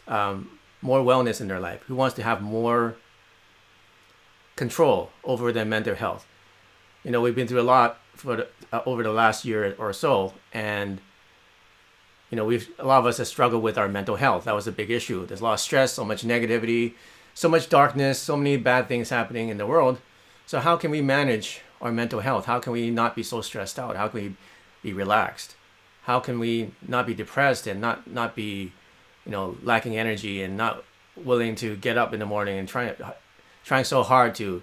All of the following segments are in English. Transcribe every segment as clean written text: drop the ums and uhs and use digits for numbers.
more wellness in their life, who wants to have more control over their mental health. We've been through a lot over the last year or so, and a lot of us have struggled with our mental health. That was a big issue. There's a lot of stress, so much negativity, so much darkness, so many bad things happening in the world. So how can we manage our mental health? How can we not be so stressed out? How can we be relaxed? How can we not be depressed and not be, lacking energy and not willing to get up in the morning and trying so hard to,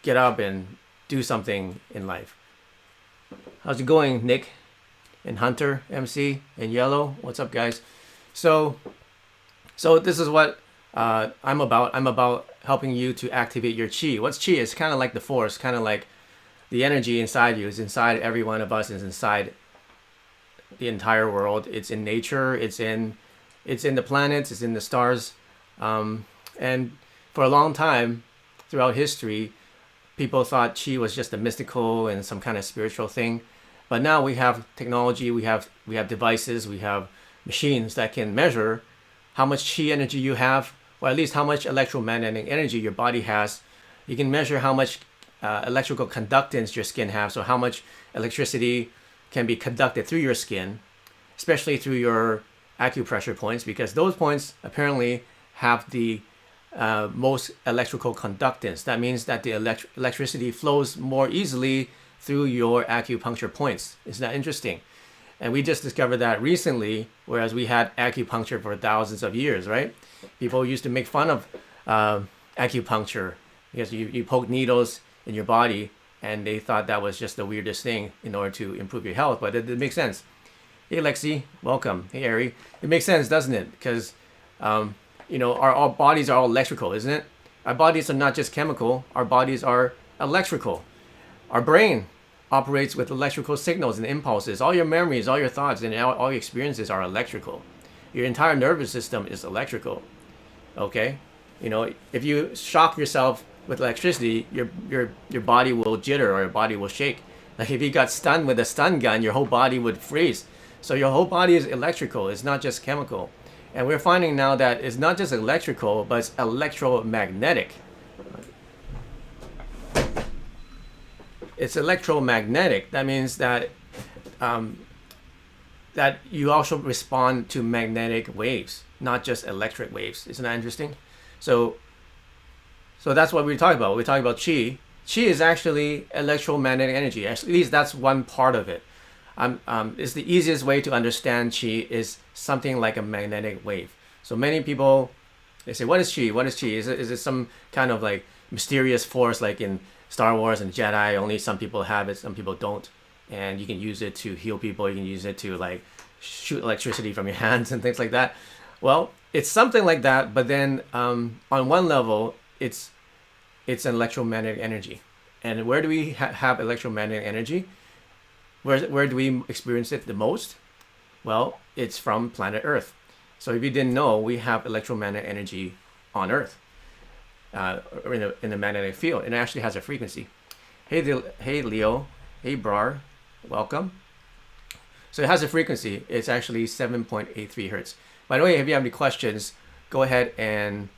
get up and do something in life? How's it going, Nick and Hunter, MC, and Yellow? What's up, guys? So this is what I'm about. I'm about helping you to activate your Qi. What's Qi? It's kind of like the force, kind of like the energy inside you. It's inside every one of us. It's inside the entire world. It's in nature. It's in the planets. It's in the stars. And for a long time, throughout history, people thought Qi was just a mystical and some kind of spiritual thing. But now we have technology. We have devices. We have machines that can measure how much Qi energy you have, or at least how much electromagnetic energy your body has. You can measure how much electrical conductance your skin has, so how much electricity can be conducted through your skin, especially through your acupressure points, because those points apparently have the most electrical conductance. That means that the electricity flows more easily through your acupuncture points. Isn't that interesting? And we just discovered that recently, whereas we had acupuncture for thousands of years, right? People used to make fun of acupuncture because you poke needles in your body, and they thought that was just the weirdest thing in order to improve your health. But it makes sense. Hey, Lexi, welcome. Hey, Ari. It makes sense, doesn't it? Because, our bodies are all electrical, isn't it? Our bodies are not just chemical. Our bodies are electrical. Our brain operates with electrical signals and impulses. All your memories, all your thoughts, and all your experiences are electrical. Your entire nervous system is electrical. Okay? If you shock yourself with electricity, your body will jitter or your body will shake. Like if you got stunned with a stun gun, your whole body would freeze. So your whole body is electrical. It's not just chemical. And we're finding now that it's not just electrical, but it's electromagnetic. It's electromagnetic. That means that that you also respond to magnetic waves, not just electric waves. Isn't that interesting? So that's what we're talking about. We're talking about Qi. Qi is actually electromagnetic energy. At least that's one part of it. It's the easiest way to understand Qi is something like a magnetic wave. So many people, they say, what is Qi? What is Qi? Is it some kind of like mysterious force like in Star Wars and Jedi? Only some people have it, some people don't. And you can use it to heal people. You can use it to like shoot electricity from your hands and things like that. Well, it's something like that, but then on one level, it's an electromagnetic energy. And where do we have electromagnetic energy? Where do we experience it the most? Well, it's from planet Earth. So if you didn't know, we have electromagnetic energy on Earth, in the magnetic field. And it actually has a frequency. Hey Leo. Hey Brar. Welcome. So it has a frequency. It's actually 7.83 hertz. By the way, if you have any questions, go ahead and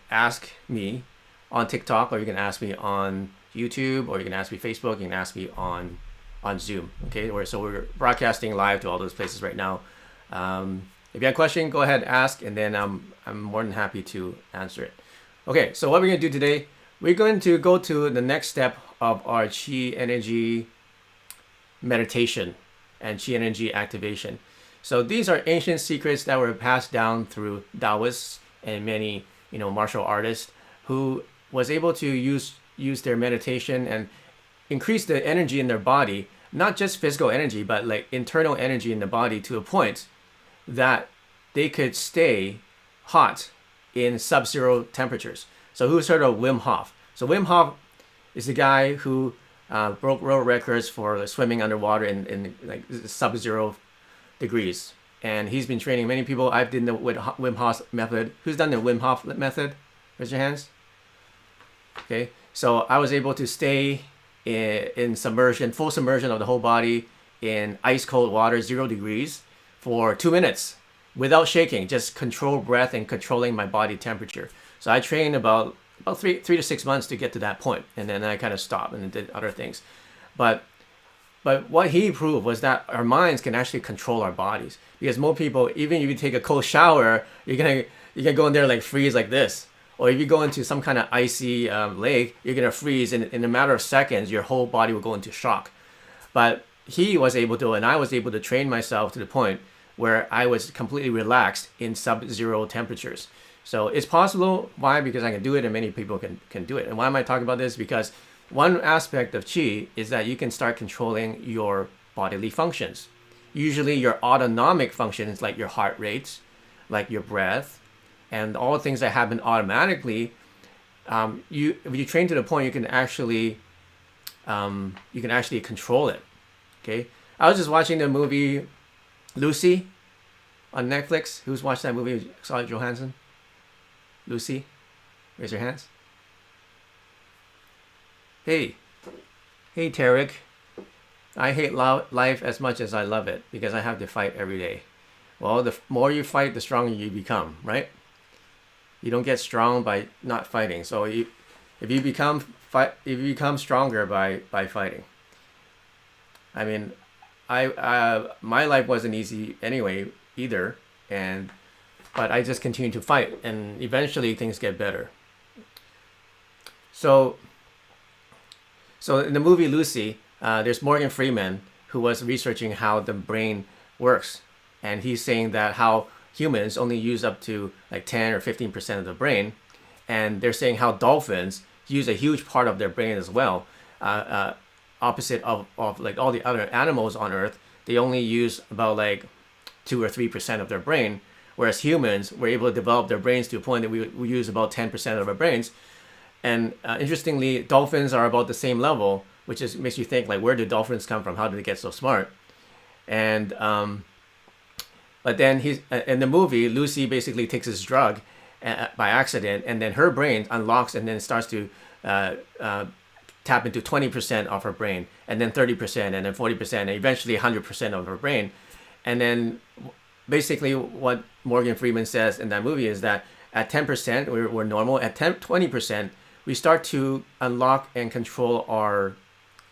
ask me on TikTok, or you can ask me on YouTube, or you can ask me Facebook, you can ask me on Zoom. Okay, so we're broadcasting live to all those places right now. If you have a question, go ahead and ask, and then I'm more than happy to answer it. Okay, so what we're going to do today, we're going to go to the next step of our Qi energy meditation and Qi energy activation. So these are ancient secrets that were passed down through Taoists and many, martial artists who was able to use their meditation and increase the energy in their body, not just physical energy, but like internal energy in the body to a point that they could stay hot in sub-zero temperatures. So who's heard of Wim Hof? So Wim Hof is the guy who broke world records for swimming underwater in like sub-zero degrees. And he's been training many people. I've done the Wim Hof method. Who's done the Wim Hof method? Raise your hands. Okay, so I was able to stay in submersion, full submersion of the whole body in ice cold water, 0 degrees, for 2 minutes. without shaking, just control breath and controlling my body temperature. So I trained about 3 to 6 months to get to that point, and then I kind of stopped and did other things. But what he proved was that our minds can actually control our bodies. Because most people, even if you take a cold shower, you can go in there like freeze like this. Or if you go into some kind of icy lake, you're gonna freeze, and in a matter of seconds, your whole body will go into shock. But he was able to, and I was able to train myself to the point where I was completely relaxed in sub-zero temperatures. So it's possible. Why? Because I can do it, and many people can do it. And why am I talking about this? Because one aspect of Qi is that you can start controlling your bodily functions. Usually your autonomic functions, like your heart rate, like your breath, and all the things that happen automatically, if you train to the point, you can actually control it. Okay, I was just watching the movie Lucy on Netflix. Who's watched that movie? Scarlett Johansson. Lucy, raise your hands. Hey, Tarek. I hate life as much as I love it because I have to fight every day. Well, the more you fight, the stronger you become, right? You don't get strong by not fighting. So if you become stronger by fighting. I mean, my life wasn't easy anyway either, but I just continued to fight, and eventually things get better. So in the movie Lucy, there's Morgan Freeman who was researching how the brain works, and he's saying that how humans only use up to like 10 or 15% of the brain, and they're saying how dolphins use a huge part of their brain as well. Opposite of like all the other animals on Earth, they only use about like 2 or 3% of their brain, whereas humans were able to develop their brains to a point that we use about 10% of our brains. And interestingly, dolphins are about the same level, which makes you think, like, where do dolphins come from? How did they get so smart? And but then in the movie, Lucy basically takes this drug by accident, and then her brain unlocks and then starts to tap into 20% of her brain, and then 30%, and then 40%, and eventually 100% of her brain. And then basically what Morgan Freeman says in that movie is that at 10%, we're normal. At 20%, we start to unlock and control our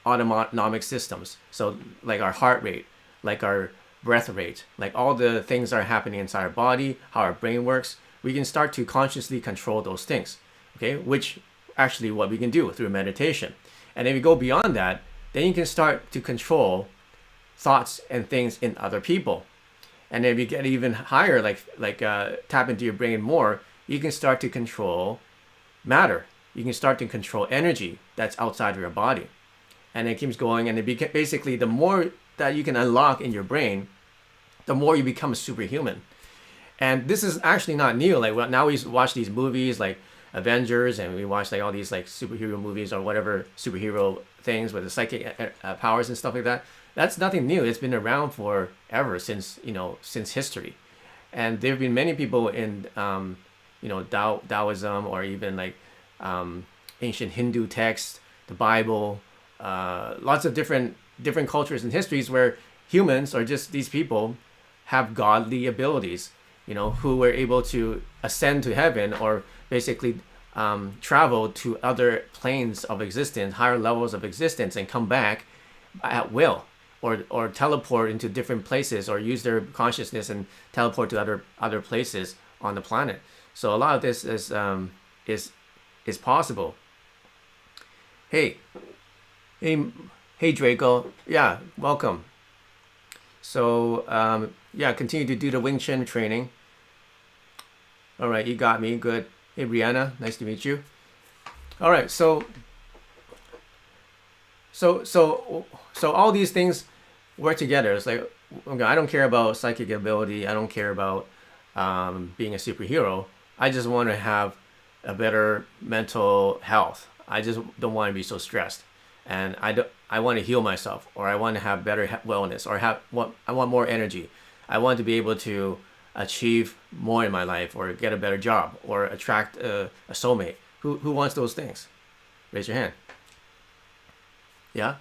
autonomic systems. So like our heart rate, like our breath rate, like all the things that are happening inside our body, how our brain works, we can start to consciously control those things, okay? Which actually what we can do through meditation. And if you go beyond that, then you can start to control thoughts and things in other people. And if you get even higher, like tap into your brain more, you can start to control matter. You can start to control energy that's outside of your body. And it keeps going, and basically the more that you can unlock in your brain, the more you become a superhuman. And this is actually not new. Like now we watch these movies like Avengers, and we watch like all these like superhero movies or whatever superhero things with the psychic powers and stuff like that. That's nothing new. It's been around forever, since history. And there have been many people in Taoism, or even like ancient Hindu texts, the Bible, lots of different cultures and histories where humans, or just these people, have godly abilities, who were able to ascend to heaven, or basically travel to other planes of existence, higher levels of existence, and come back at will, or teleport into different places, or use their consciousness and teleport to other places on the planet. So a lot of this is possible. Hey Draco, yeah, welcome. So continue to do the Wing Chun training. All right, you got me, good. Hey Brianna, nice to meet you. All right, so all these things work together. It's like, okay, I don't care about psychic ability. I don't care about being a superhero. I just want to have a better mental health. I just don't want to be so stressed, and I want to heal myself, or I want to have better wellness, or I want more energy. I want to be able to achieve more in my life, or get a better job, or attract a soulmate. Who wants those things? Raise your hand. Yeah.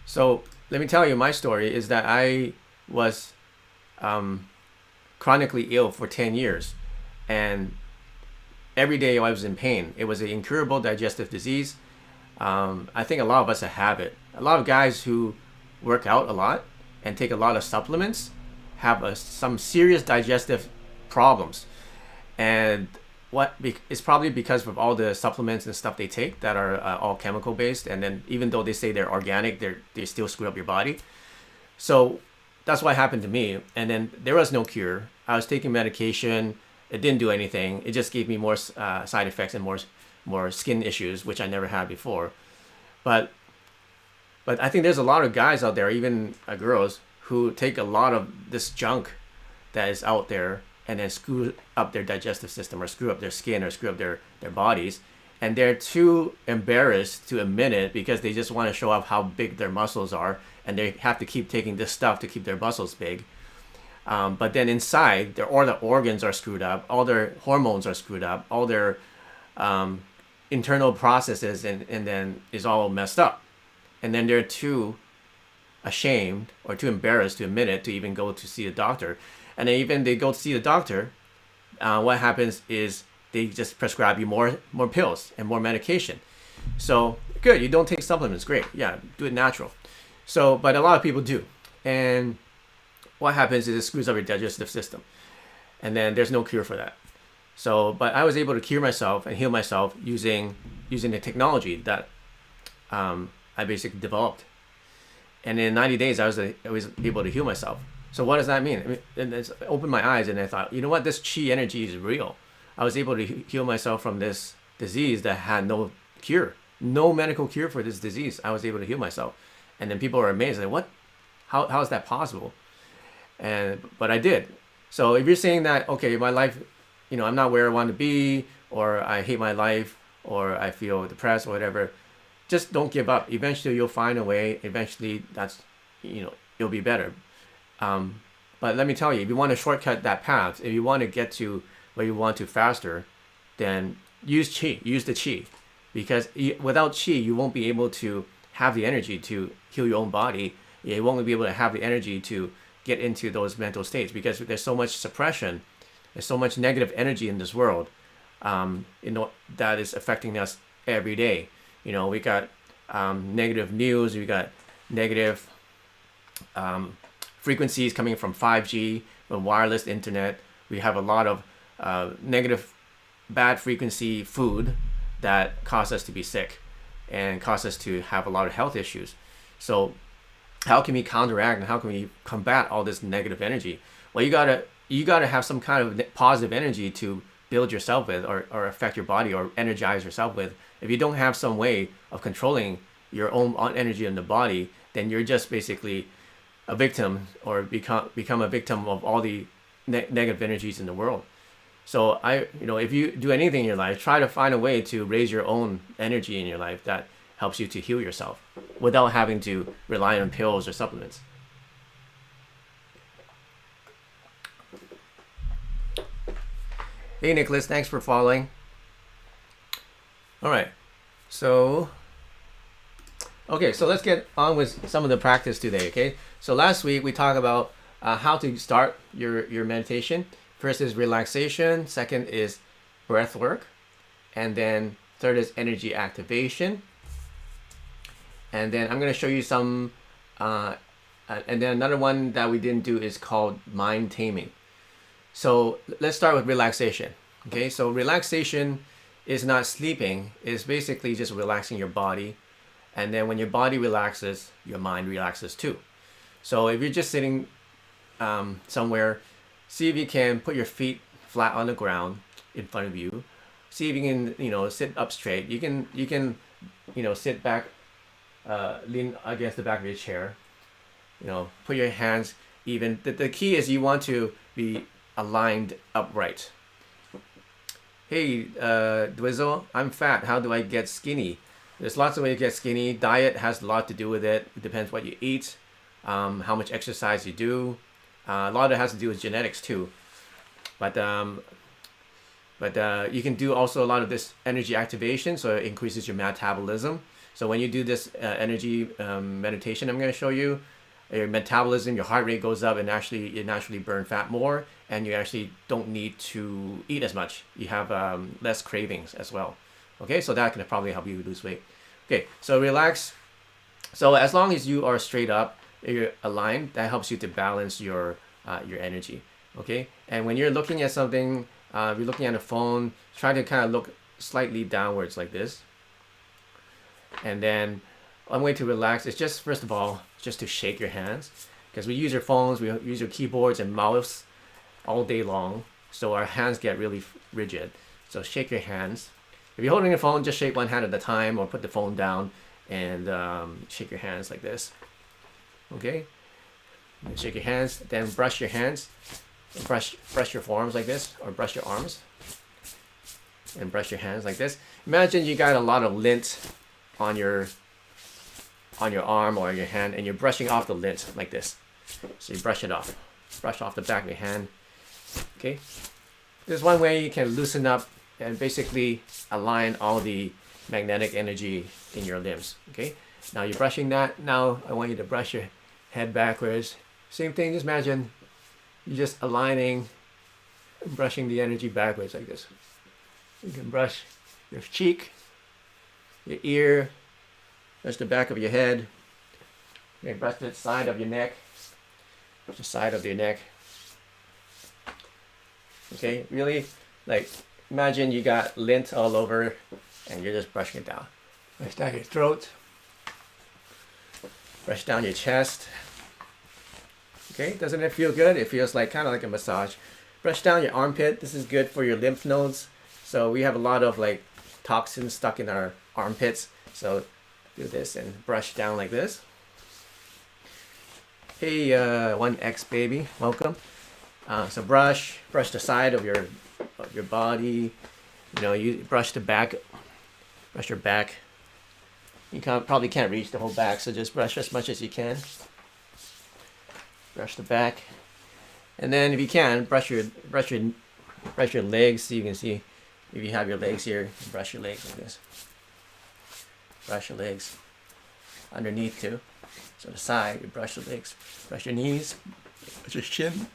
So let me tell you, my story is that I was chronically ill for 10 years. And every day I was in pain. It was an incurable digestive disease. I think a lot of us have it. A lot of guys who work out a lot and take a lot of supplements have some serious digestive problems. And it's probably because of all the supplements and stuff they take that are all chemical based. And then even though they say they're organic, they still screw up your body. So that's what happened to me. And then there was no cure. I was taking medication. It didn't do anything. It just gave me more side effects and more skin issues, which I never had before. But I think there's a lot of guys out there, even girls, who take a lot of this junk that is out there and then screw up their digestive system or screw up their skin or screw up their bodies. And they're too embarrassed to admit it because they just want to show off how big their muscles are. And they have to keep taking this stuff to keep their muscles big. But then inside, all the organs are screwed up. All their hormones are screwed up. All their internal processes and then is all messed up. And then they're too ashamed or too embarrassed to admit it to even go to see a doctor. And then even they go to see the doctor, what happens is they just prescribe you more pills and more medication. So good, you don't take supplements, great. Yeah, do it natural. So, but a lot of people do. And what happens is it screws up your digestive system. And then there's no cure for that. So, but I was able to cure myself and heal myself using the technology that I basically developed. And in 90 days, I was able to heal myself. So what does that mean? I mean, it opened my eyes and I thought, you know what? This Qi energy is real. I was able to heal myself from this disease that had no cure, no medical cure for this disease. I was able to heal myself. And then people are amazed, like, what? How is that possible? But I did. So if you're saying that, okay, my life, I'm not where I want to be, or I hate my life, or I feel depressed or whatever, just don't give up. Eventually you'll find a way. Eventually it'll be better. But let me tell you, if you want to shortcut that path, if you want to get to where you want to faster, then use Qi, use the Qi. Because without Qi, you won't be able to have the energy to heal your own body. You won't be able to have the energy to get into those mental states because there's so much suppression, there's so much negative energy in this world, that is affecting us every day. We got negative news, we got negative frequencies coming from 5G, from wireless internet. We have a lot of negative, bad frequency food that cause us to be sick and cause us to have a lot of health issues. So how can we counteract and how can we combat all this negative energy? Well, you gotta have some kind of positive energy to build yourself with or affect your body or energize yourself with. If you don't have some way of controlling your own energy in the body, then you're just basically a victim or become a victim of all the negative energies in the world. So if you do anything in your life, try to find a way to raise your own energy in your life that helps you to heal yourself without having to rely on pills or supplements. Hey Nicholas, thanks for following. All right, so let's get on with some of the practice today. Okay, so last week we talked about how to start your meditation. First is relaxation, second is breath work, and then third is energy activation. And then I'm going to show you some, and then another one that we didn't do is called mind taming. So let's start with relaxation. Okay, so relaxation is not sleeping, it's basically just relaxing your body. And then when your body relaxes, your mind relaxes too. So if you're just sitting somewhere, see if you can put your feet flat on the ground in front of you. See if you can, sit up straight. You can, sit back, lean against the back of your chair. Put your hands even. The key is you want to be aligned upright. Hey, Dwizzle, I'm fat. How do I get skinny? There's lots of ways to get skinny. Diet has a lot to do with it. It depends what you eat, how much exercise you do. A lot of it has to do with genetics too. But you can do also a lot of this energy activation, so it increases your metabolism. So when you do this energy meditation I'm going to show you, your metabolism, your heart rate goes up, and actually you naturally burn fat more, and you actually don't need to eat as much. You have less cravings as well. Okay, so that can probably help you lose weight. Okay, so relax. So as long as you are straight up, you're aligned, that helps you to balance your energy. Okay, and when you're looking at something, you're looking at a phone, try to kind of look slightly downwards like this. And then one way to relax is just, first of all, just to shake your hands, because we use our phones, we use our keyboards and mouse all day long, so our hands get really rigid. So shake your hands. If you're holding your phone, just shake one hand at a time, or put the phone down and shake your hands like this. Okay, shake your hands, then brush your hands, brush your forearms like this, or brush your arms and brush your hands like this. Imagine you got a lot of lint on your arm or your hand, and you're brushing off the lint like this. So you brush it off, brush off the back of your hand. Okay, there's one way you can loosen up and basically align all the magnetic energy in your limbs. Okay, now you're brushing that. Now I want you to brush your head backwards. Same thing, just imagine you're just aligning and brushing the energy backwards like this. You can brush your cheek, your ear, brush the back of your head. You can brush the side of your neck, brush the side of your neck. Okay, really, like, imagine you got lint all over and you're just brushing it down. Brush down your throat, brush down your chest. Okay, doesn't it feel good? It feels like kind of like a massage. Brush down your armpit. This is good for your lymph nodes. So we have a lot of like toxins stuck in our armpits. So do this and brush down like this. Hey, 1X baby, welcome. So brush the side of your body. You know, you brush the back, brush your back. You probably can't reach the whole back, so just brush as much as you can. Brush the back, and then if you can, brush your legs, so you can see if you have your legs here. Brush your legs like this. Brush your legs underneath too. So the side, you brush the legs. Brush your knees. Brush your shin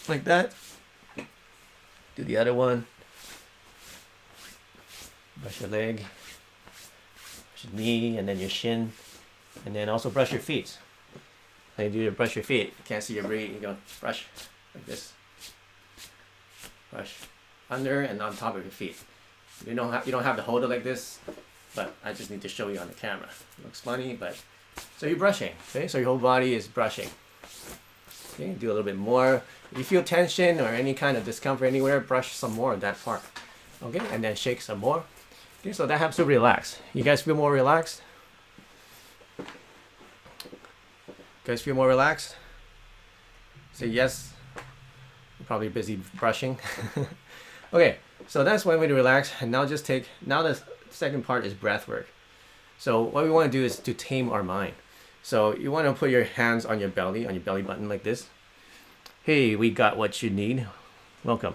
like that. Do the other one. Brush your leg. Brush your knee, and then your shin, and then also brush your feet. When you do brush your feet, you can't see your breathing. You go brush like this. Brush under and on top of your feet. You don't have to hold it like this, but I just need to show you on the camera. It looks funny, but so you're brushing. Okay, so your whole body is brushing. Okay, do a little bit more. If you feel tension or any kind of discomfort anywhere, brush some more of that part. Okay, and then shake some more. Okay, so that helps you relax. You guys feel more relaxed? Guys feel more relaxed? Say yes. You're probably busy brushing. Okay, so that's one way to relax. And now the second part is breath work. So what we want to do is to tame our mind. So you want to put your hands on your belly button like this. Hey, we got what you need. Welcome.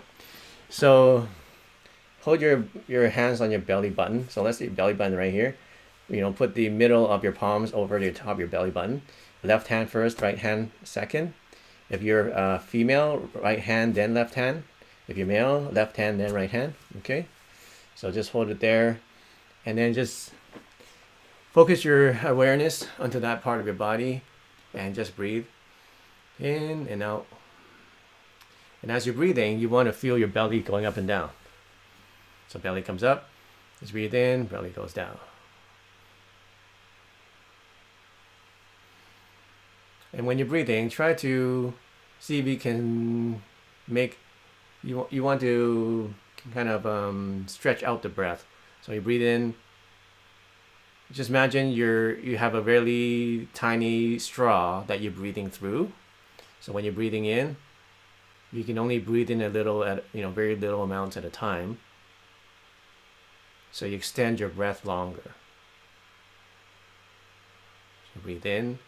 So hold your hands on your belly button. So let's say belly button right here. You know, put the middle of your palms over the top of your belly button. Left hand first, right hand second. If you're female, right hand, then left hand. If you're male, left hand, then right hand. Okay? So just hold it there. And then just focus your awareness onto that part of your body. And just breathe in and out. And as you're breathing, you want to feel your belly going up and down. So belly comes up. Just breathe in, belly goes down. And when you're breathing, try to see if you can make, you want to kind of stretch out the breath. So you breathe in, just imagine you have a really tiny straw that you're breathing through. So when you're breathing in, you can only breathe in a little very little amounts at a time. So you extend your breath longer. So breathe in.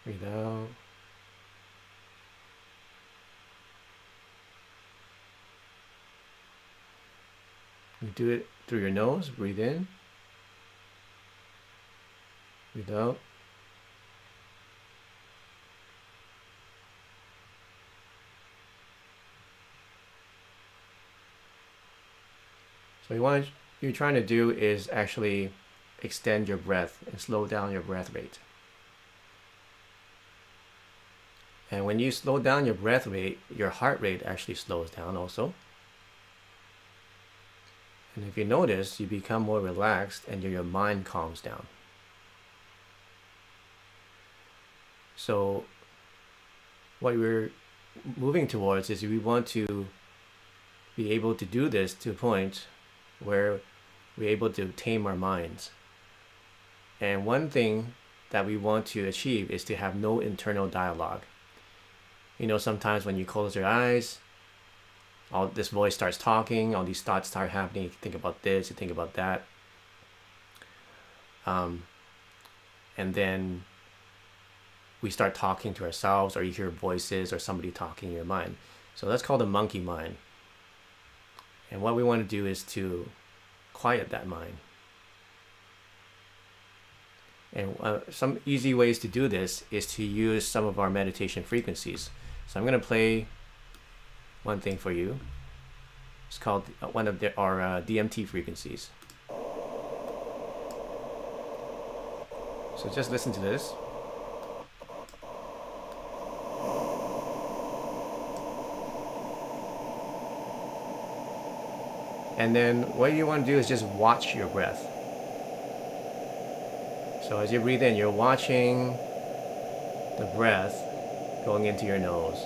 Breathe out. You do it through your nose. Breathe in. Breathe out. So what you're trying to do is actually extend your breath and slow down your breath rate. And when you slow down your breath rate, your heart rate actually slows down also. And if you notice, you become more relaxed and your mind calms down. So what we're moving towards is we want to be able to do this to a point where we're able to tame our minds. And one thing that we want to achieve is to have no internal dialogue. You know, sometimes when you close your eyes, all this voice starts talking, all these thoughts start happening. You think about this, you think about that. And then we start talking to ourselves, or you hear voices or somebody talking in your mind. So that's called a monkey mind. And what we want to do is to quiet that mind. And some easy ways to do this is to use some of our meditation frequencies. So I'm going to play one thing for you. It's called one of our DMT frequencies. So just listen to this. And then what you want to do is just watch your breath. So as you breathe in, you're watching the breath going into your nose.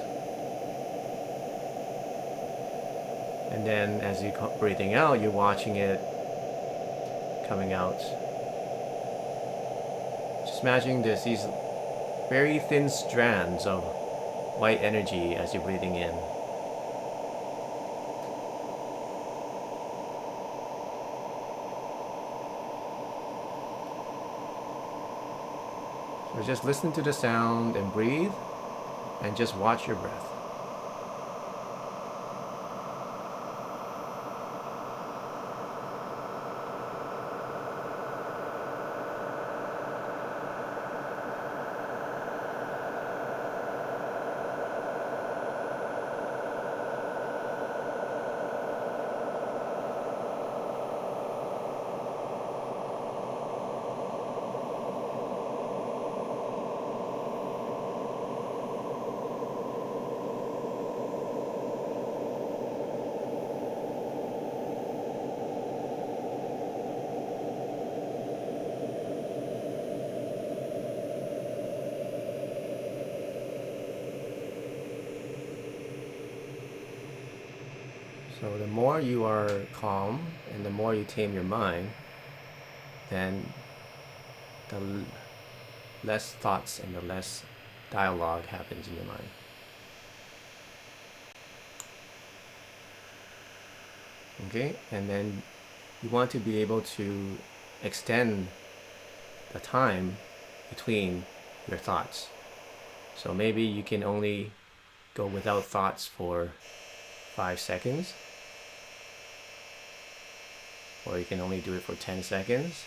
And then as you're breathing out, you're watching it coming out. Just imagine there's these very thin strands of white energy as you're breathing in. So just listen to the sound and breathe, and just watch your breath. So the more you are calm and the more you tame your mind, then the less thoughts and the less dialogue happens in your mind. Okay, and then you want to be able to extend the time between your thoughts. So maybe you can only go without thoughts for 5 seconds, or you can only do it for 10 seconds.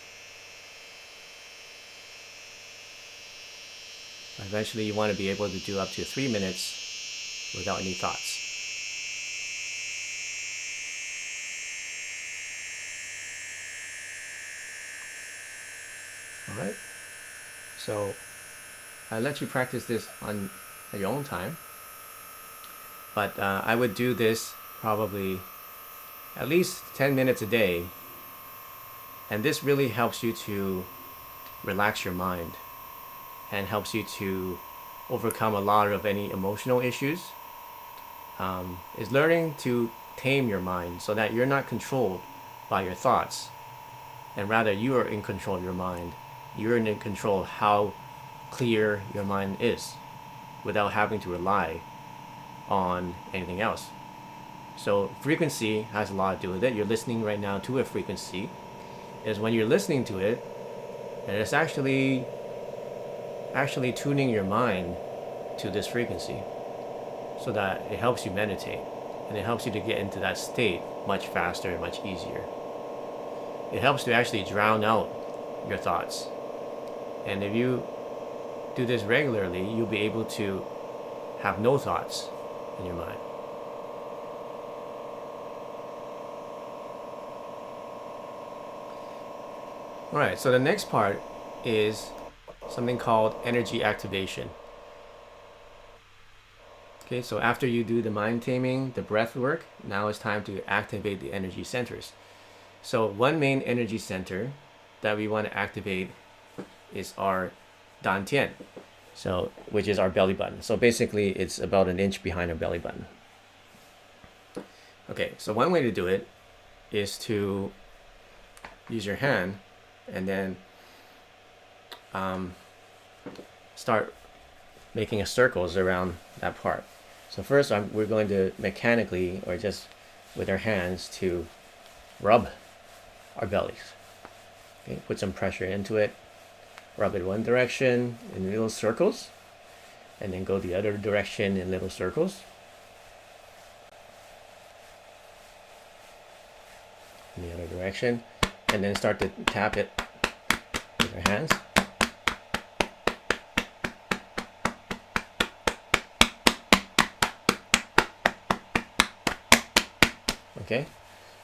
Eventually you want to be able to do up to 3 minutes without any thoughts. Alright, so I let you practice this on your own time, but I would do this probably at least 10 minutes a day, and this really helps you to relax your mind and helps you to overcome a lot of any emotional issues. Is learning to tame your mind so that you're not controlled by your thoughts, and rather you are in control of your mind. You're in control of how clear your mind is without having to rely on anything else. So frequency has a lot to do with it. You're listening right now to a frequency. Is when you're listening to it, and it's actually tuning your mind to this frequency so that it helps you meditate, and it helps you to get into that state much faster and much easier. It helps to actually drown out your thoughts. And if you do this regularly, you'll be able to have no thoughts in your mind. All right, so the next part is something called energy activation. Okay, so after you do the mind taming, the breath work, now it's time to activate the energy centers. So one main energy center that we want to activate is our dantian, so which is our belly button. So basically it's about an inch behind our belly button. Okay, so one way to do it is to use your hand and then start making circles around that part. So first we're going to mechanically, or just with our hands, to rub our bellies. Okay, put some pressure into it, rub it one direction in little circles, and then go the other direction in little circles. In the other direction, and then start to tap it with our hands. Okay,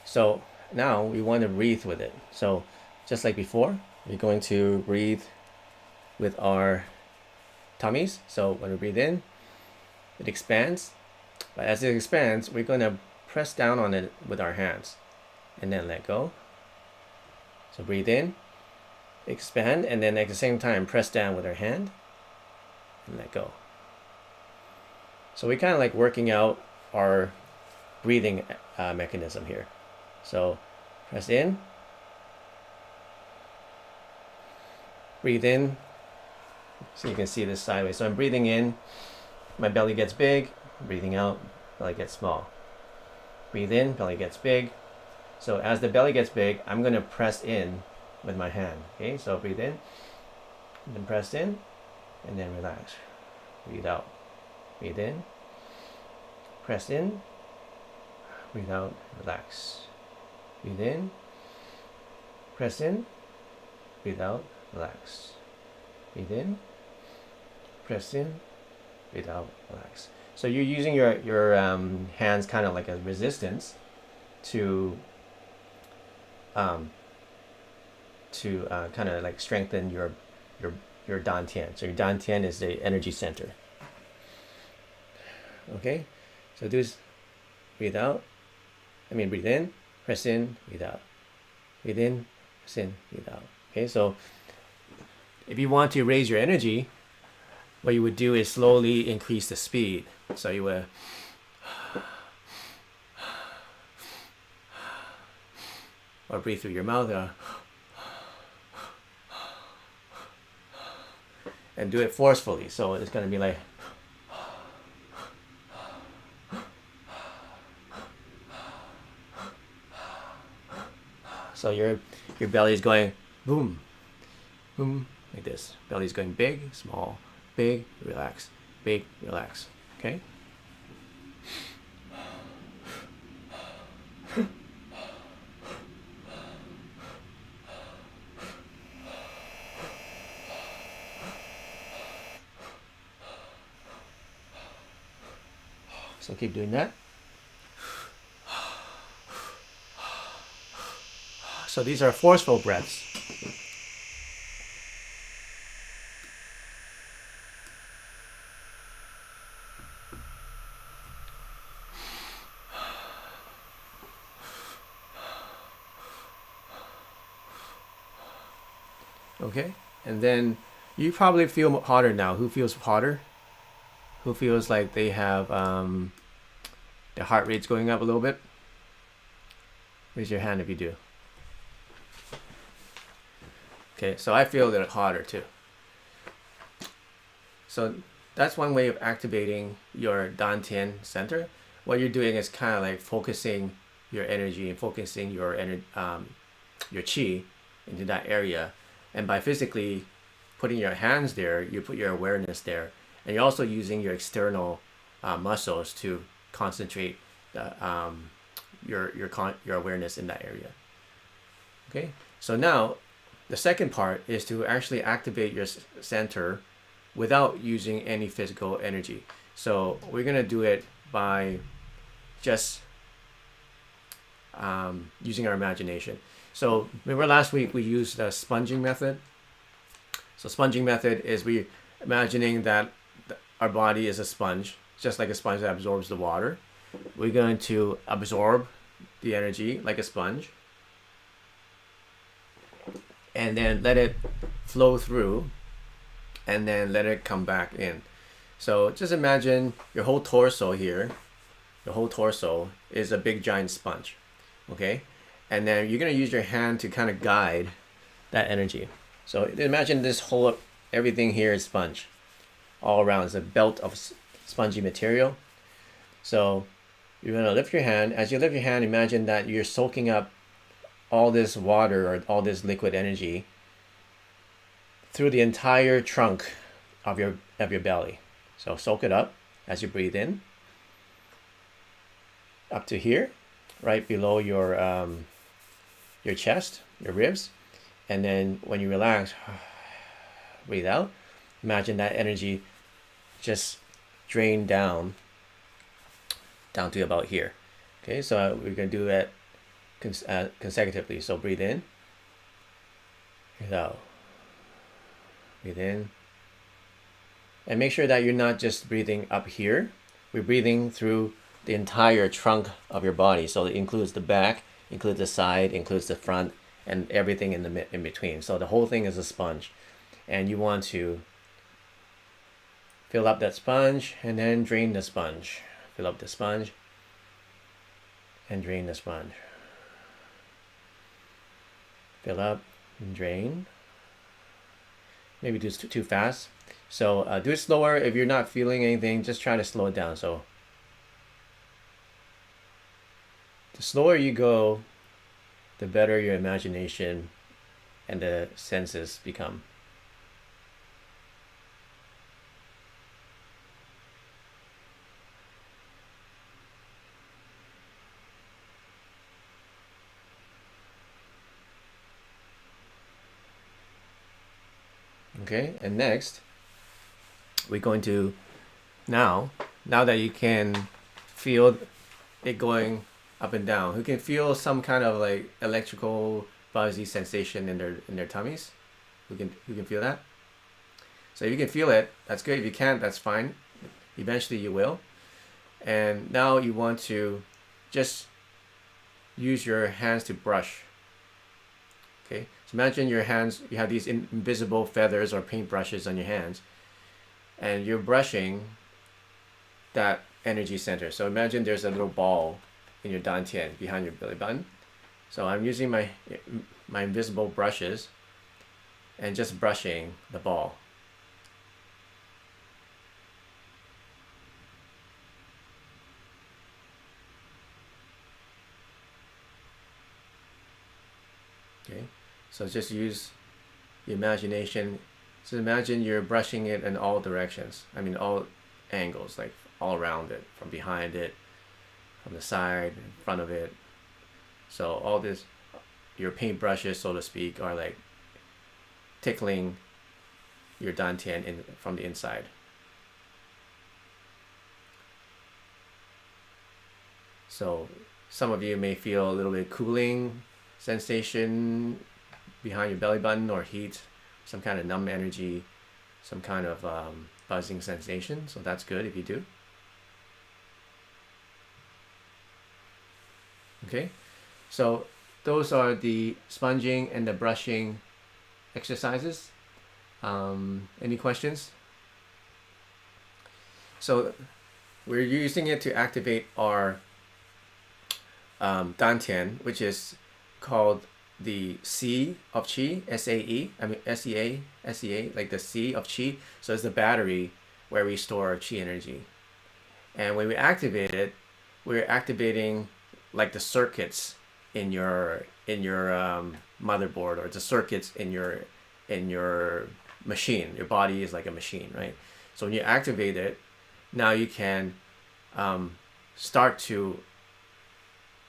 so now we want to breathe with it. So just like before, we're going to breathe with our tummies. So when we breathe in, it expands. But as it expands, we're going to press down on it with our hands and then let go. So breathe in, expand, and then at the same time press down with our hand and let go. So we're kind of like working out our breathing mechanism here. So press in, breathe in. So you can see this sideways. So I'm breathing in, my belly gets big. Breathing out, belly gets small. Breathe in, belly gets big. So as the belly gets big, I'm going to press in with my hand. Okay, so breathe in, and then press in, and then relax. Breathe out. Breathe in, press in, breathe out, relax. Breathe in, press in, breathe out, relax. Breathe in, press in, breathe out, relax. So you're using your hands kind of like a resistance to kind of like strengthen your dantian. So your dantian is the energy center. Okay, so do this. Breathe out. Breathe in, press in, breathe out. Breathe in, press in, breathe out. Okay, so if you want to raise your energy, what you would do is slowly increase the speed. So you would or breathe through your mouth and do it forcefully. So it's going to be like so your belly is going boom, boom, like this. Belly's going big, small, big, relax, big, relax. Okay? So keep doing that. So these are forceful breaths. Okay, and then you probably feel hotter now. Who feels hotter? Who feels like they have their heart rate's going up a little bit? Raise your hand if you do. Okay, so I feel that hotter too. So that's one way of activating your dantian center. What you're doing is kind of like focusing your energy and focusing your qi into that area. And by physically putting your hands there, you put your awareness there. And you're also using your external muscles to concentrate your awareness in that area. Okay, so now the second part is to actually activate your center without using any physical energy. So we're going to do it by just using our imagination. So remember last week we used the sponging method. So sponging method is we imagining that our body is a sponge, just like a sponge that absorbs the water. We're going to absorb the energy like a sponge and then let it flow through and then let it come back in. So just imagine your whole torso here, your whole torso is a big giant sponge, okay? And then you're gonna use your hand to kind of guide that energy. So imagine this whole, everything here is sponge. All around is a belt of spongy material. So you're gonna lift your hand. As you lift your hand, imagine that you're soaking up all this water or all this liquid energy through the entire trunk of your belly. So soak it up as you breathe in, up to here, right below your chest, your ribs, and then when you relax, breathe out. Imagine that energy just drain down to about here. Okay, so we're gonna do that consecutively. So breathe in, breathe out, breathe in, and make sure that you're not just breathing up here. We're breathing through the entire trunk of your body. So it includes the back, includes the side, includes the front, and everything in between. So the whole thing is a sponge, and you want to fill up that sponge and then drain the sponge. Fill up the sponge and drain the sponge. Fill up and drain. Maybe do it too fast. So do it slower. If you're not feeling anything, just try to slow it down. So the slower you go, the better your imagination and the senses become. Okay, and next we're going to now that you can feel it going up and down, who can feel some kind of like electrical fuzzy sensation in their tummies? Who can feel that? So if you can feel it, that's good. If you can't, that's fine. Eventually you will. And now you want to just use your hands to brush. Okay, so imagine your hands, you have these invisible feathers or paint brushes on your hands, and you're brushing that energy center. So imagine there's a little ball in your dantian behind your belly button. So I'm using my invisible brushes and just brushing the ball. Okay, so just use the imagination. So imagine you're brushing it in all directions. I mean, all angles, like all around it, from behind it, from the side, in front of it. So all this, your paint brushes, so to speak, are like tickling your dantian from the inside. So some of you may feel a little bit cooling sensation behind your belly button, or heat, some kind of numb energy, some kind of buzzing sensation. So that's good if you do. Okay, so those are the sponging and the brushing exercises. Any questions? So we're using it to activate our dantian, which is called the sea of Qi, S-A-E, I mean S-E-A, like the sea of Qi. So it's the battery where we store our Qi energy. And when we activate it, we're activating like the circuits in your motherboard, or the circuits in your machine. Your body is like a machine, right? So when you activate it, now you can start to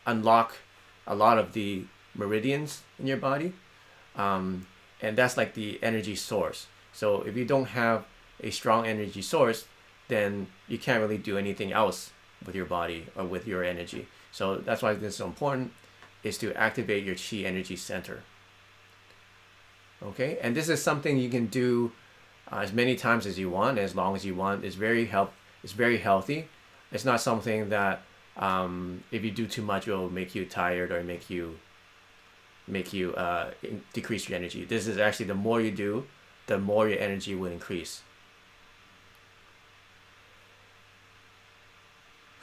unlock a lot of the meridians in your body, and that's like the energy source. So if you don't have a strong energy source, then you can't really do anything else with your body or with your energy. So that's why this is so important, is to activate your Qi energy center. Okay, and this is something you can do as many times as you want, as long as you want. It's very healthy. It's not something that if you do too much, it will make you tired or make you decrease your energy. This is actually, the more you do, the more your energy will increase.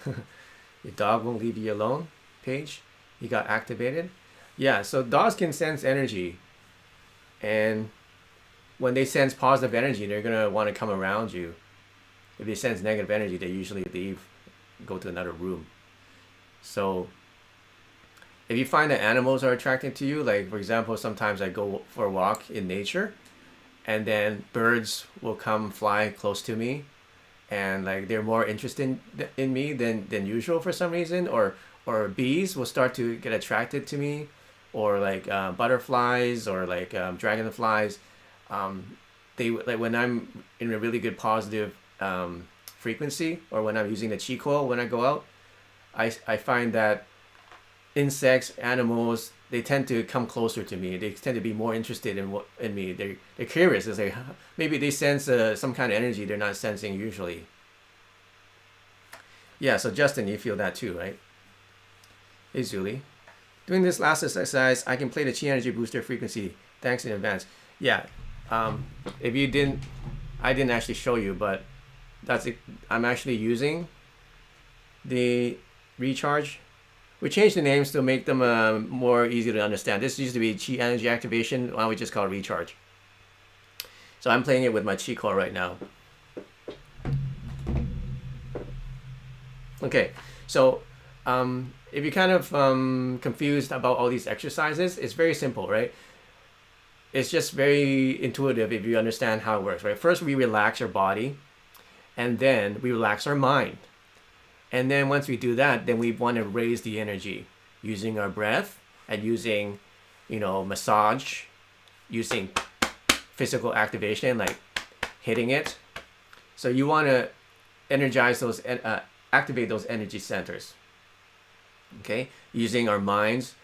Your dog won't leave you alone, Paige. You got activated. Yeah, so dogs can sense energy, and when they sense positive energy, they're gonna want to come around you. If they sense negative energy, they usually leave, go to another room. So if you find that animals are attracted to you, like for example, sometimes I go for a walk in nature, and then birds will come fly close to me, and like they're more interested in me than usual for some reason, or bees will start to get attracted to me, or like butterflies, or like dragonflies. They, like when I'm in a really good positive frequency, or when I'm using the Qi Coil when I go out, I find that insects, animals, they tend to come closer to me. They tend to be more interested in me. They're curious. It's like maybe they sense some kind of energy they're not sensing usually. Yeah, so Justin, you feel that too, right? Hey Zuli. Doing this last exercise, I can play the Qi Energy Booster frequency. Thanks in advance. Yeah, if you didn't, I didn't actually show you, but that's it. I'm actually using the recharge. We changed the names to make them more easy to understand. This used to be Qi Energy Activation. Why don't we just call it Recharge? So I'm playing it with my Qi Coil right now. Okay, so if you're kind of confused about all these exercises, it's very simple, right? It's just very intuitive if you understand how it works, right? First, we relax our body, and then we relax our mind. And then once we do that, then we want to raise the energy using our breath and using, massage, using physical activation, like hitting it. So you want to energize those, activate those energy centers. Okay, using our minds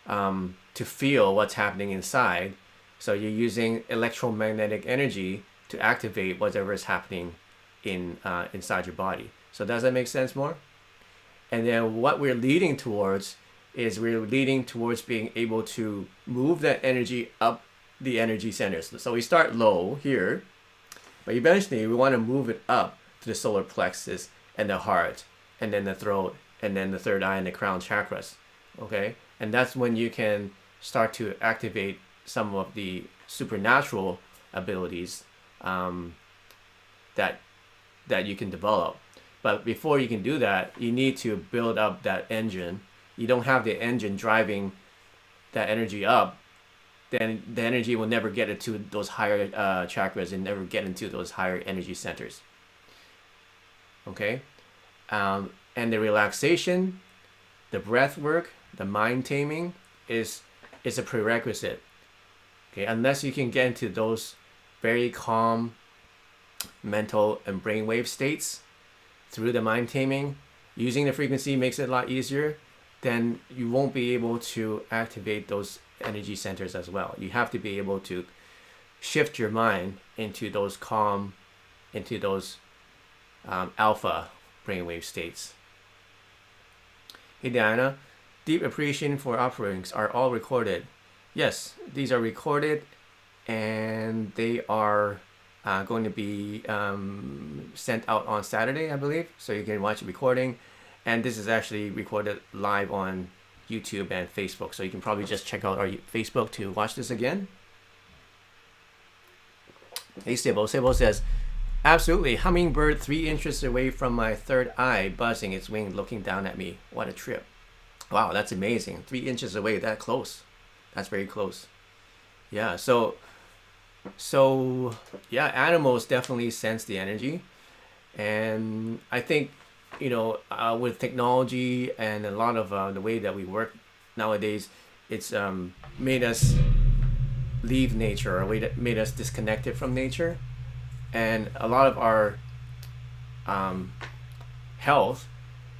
to feel what's happening inside. So you're using electromagnetic energy to activate whatever is happening inside your body. So does that make sense more? And then what we're leading towards is we're leading towards being able to move that energy up the energy centers. So we start low here, but eventually we want to move it up to the solar plexus and the heart, and then the throat, and then the third eye and the crown chakras. Okay? And that's when you can start to activate some of the supernatural abilities that you can develop. But before you can do that, you need to build up that engine. You don't have the engine driving that energy up, then the energy will never get into those higher chakras and never get into those higher energy centers. Okay? And the relaxation, the breath work, the mind taming is a prerequisite. Okay? Unless you can get into those very calm mental and brainwave states through the mind taming, using the frequency makes it a lot easier, then you won't be able to activate those energy centers as well. You have to be able to shift your mind into those calm, into those alpha brainwave states. Hey Diana, deep appreciation for offerings are all recorded. Yes, these are recorded, and they are going to be sent out on Saturday, I believe, so you can watch the recording. And this is actually recorded live on YouTube and Facebook, so you can probably just check out our Facebook to watch this again. Hey Sibo says, absolutely, hummingbird 3 inches away from my third eye, buzzing its wing, looking down at me. What a trip. Wow, that's amazing. 3 inches away, that close. That's very close. Yeah, so yeah, animals definitely sense the energy. And I think, with technology and a lot of the way that we work nowadays, it's made us leave nature, or made us disconnected from nature. And a lot of our health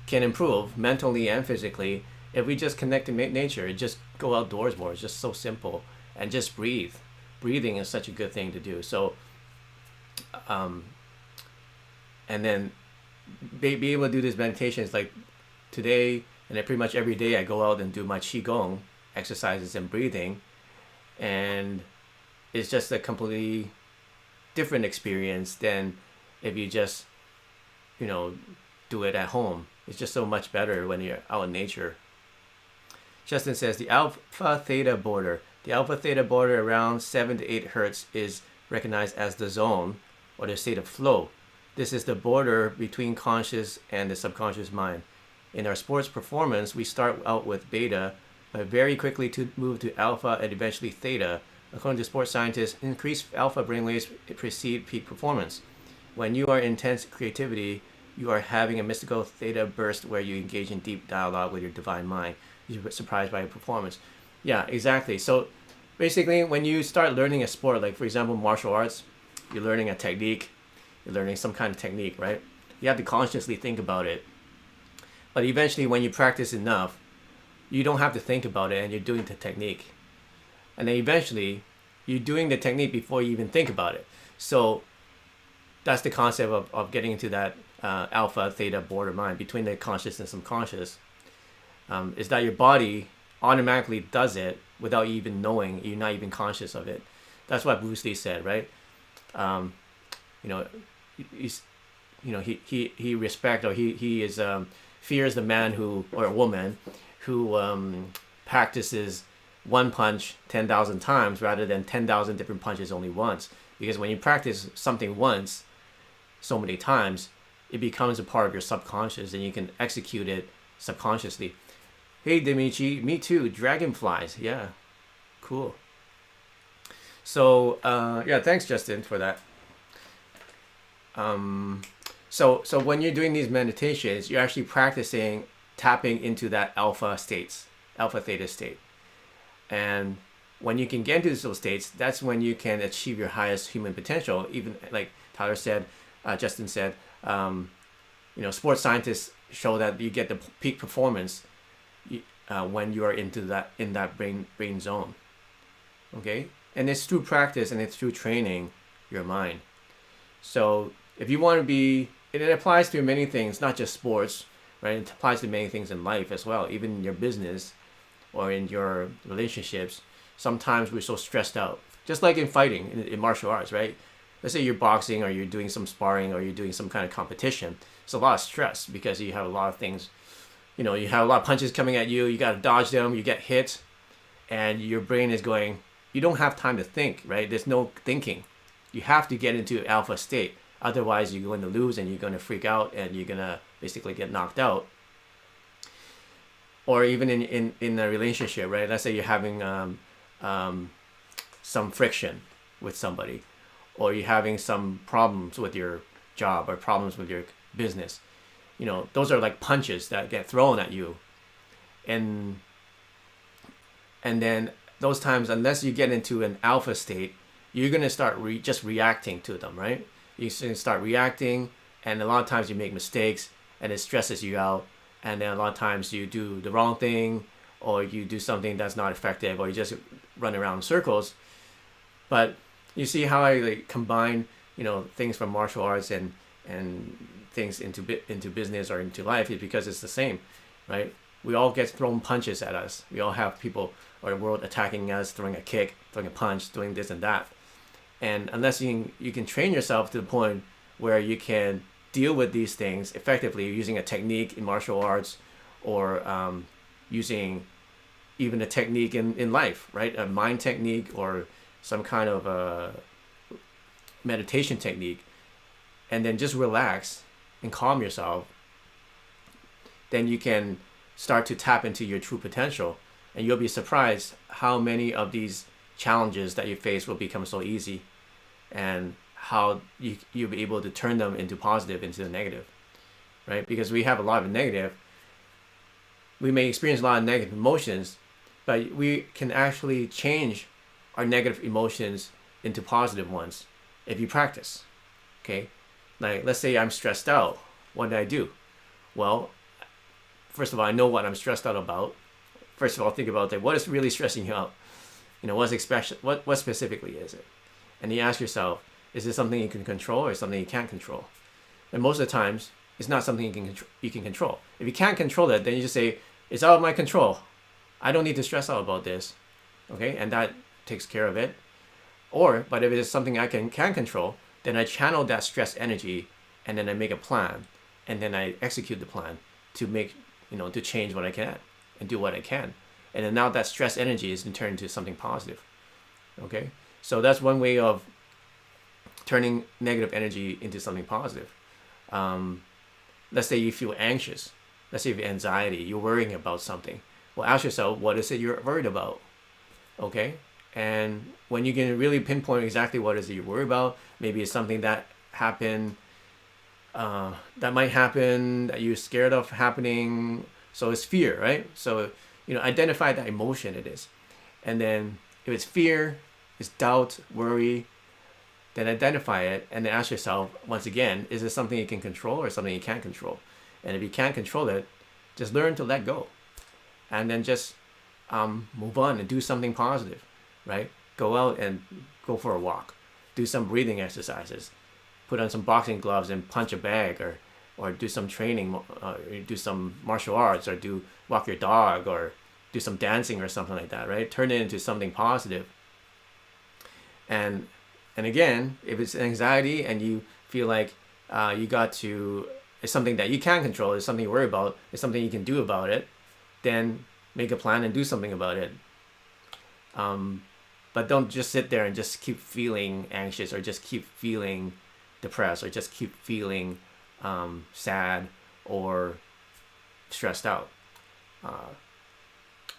can improve mentally and physically if we just connect to nature, just go outdoors more. It's just so simple. And just breathe. Breathing is such a good thing to do. So, and then be able to do these meditations like today, and then pretty much every day I go out and do my Qigong exercises and breathing. And it's just a completely different experience than if you just, do it at home. It's just so much better when you're out in nature. Justin says the alpha theta border. The alpha theta border around 7 to 8 hertz is recognized as the zone or the state of flow. This is the border between conscious and the subconscious mind. In our sports performance, we start out with beta, but very quickly to move to alpha and eventually theta. According to sports scientists, increased alpha brainwaves precede peak performance. When you are in intense creativity, you are having a mystical theta burst where you engage in deep dialogue with your divine mind. You're surprised by your performance. Yeah, exactly. So basically, when you start learning a sport, like for example, martial arts, you're learning a technique, you're learning some kind of technique, right? You have to consciously think about it. But eventually, when you practice enough, you don't have to think about it and you're doing the technique. And then eventually, you're doing the technique before you even think about it. So that's the concept of getting into that alpha theta border mind between the conscious and subconscious. Is that your body automatically does it without you even knowing. You're not even conscious of it. That's what Bruce Lee said, right? He respect, or he is fears the man who, or a woman who practices one punch 10,000 times rather than 10,000 different punches only once. Because when you practice something once so many times, it becomes a part of your subconscious and you can execute it subconsciously. Hey Dimitri, me too. Dragonflies, yeah, cool. So thanks Justin for that. So when you're doing these meditations, you're actually practicing tapping into that alpha theta state. And when you can get into those states, that's when you can achieve your highest human potential. Even like Tyler said, Justin said, sports scientists show that you get the peak performance when you are in that brain zone. Okay, and it's through practice and it's through training your mind. So if you want to be, it applies to many things, not just sports, right? It applies to many things in life as well, even in your business or in your relationships. Sometimes we're so stressed out, just like in fighting, in martial arts, right? Let's say you're boxing or you're doing some sparring or you're doing some kind of competition. It's a lot of stress because you have a lot of things, you have a lot of punches coming at you, you got to dodge them, you get hit, and your brain is going, you don't have time to think, right? There's no thinking. You have to get into alpha state. Otherwise, you're going to lose and you're going to freak out and you're going to basically get knocked out. Or even in a relationship, right? Let's say you're having some friction with somebody, or you're having some problems with your job or problems with your business. Those are like punches that get thrown at you. And then those times, unless you get into an alpha state, you're going to start just reacting to them, right? You start reacting, and a lot of times you make mistakes, and it stresses you out. And then a lot of times you do the wrong thing, or you do something that's not effective, or you just run around in circles. But you see how I combine, things from martial arts and things into business or into life, is because it's the same, right? We all get thrown punches at us. We all have people or the world attacking us, throwing a kick, throwing a punch, doing this and that. And unless you can train yourself to the point where you can deal with these things effectively using a technique in martial arts, or using even a technique in life, right? A mind technique or some kind of a meditation technique, and then just relax and calm yourself, then you can start to tap into your true potential. And you'll be surprised how many of these challenges that you face will become so easy, and how you'll be able to turn them into positive, into the negative, right? Because we have a lot of negative. We may experience a lot of negative emotions, but we can actually change our negative emotions into positive ones if you practice. Okay, like let's say I'm stressed out. What did I do? Well, first of all, I know what I'm stressed out about. First of all, think about that. What is really stressing you out? What specifically is it? And you ask yourself, is this something you can control or something you can't control? And most of the times, it's not something you can control. If you can't control it, then you just say, it's out of my control. I don't need to stress out about this. Okay, and that takes care of it. But if it is something I can control, then I channel that stress energy, and then I make a plan, and then I execute the plan to make, to change what I can and do what I can. And then now that stress energy is in turn into something positive. Okay, so that's one way of turning negative energy into something positive. Let's say you feel anxious. Let's say you have anxiety. You're worrying about something. Well, ask yourself, what is it you're worried about? Okay, and when you can really pinpoint exactly what is it you're worried about, maybe it's something that happened, that might happen, that you're scared of happening. So it's fear, right? So identify that emotion it is, and then if it's fear, it's doubt, worry, then identify it and then ask yourself once again, is this something you can control or something you can't control? And if you can't control it, just learn to let go, and then just move on and do something positive, right? Go out and go for a walk, do some breathing exercises, put on some boxing gloves and punch a bag, or do some training, do some martial arts, or walk your dog, or do some dancing or something like that, right? Turn it into something positive. And again, if it's anxiety and you feel like it's something that you can control, it's something you worry about, it's something you can do about it, then make a plan and do something about it. But don't just sit there and just keep feeling anxious, or just keep feeling depressed, or just keep feeling sad or stressed out.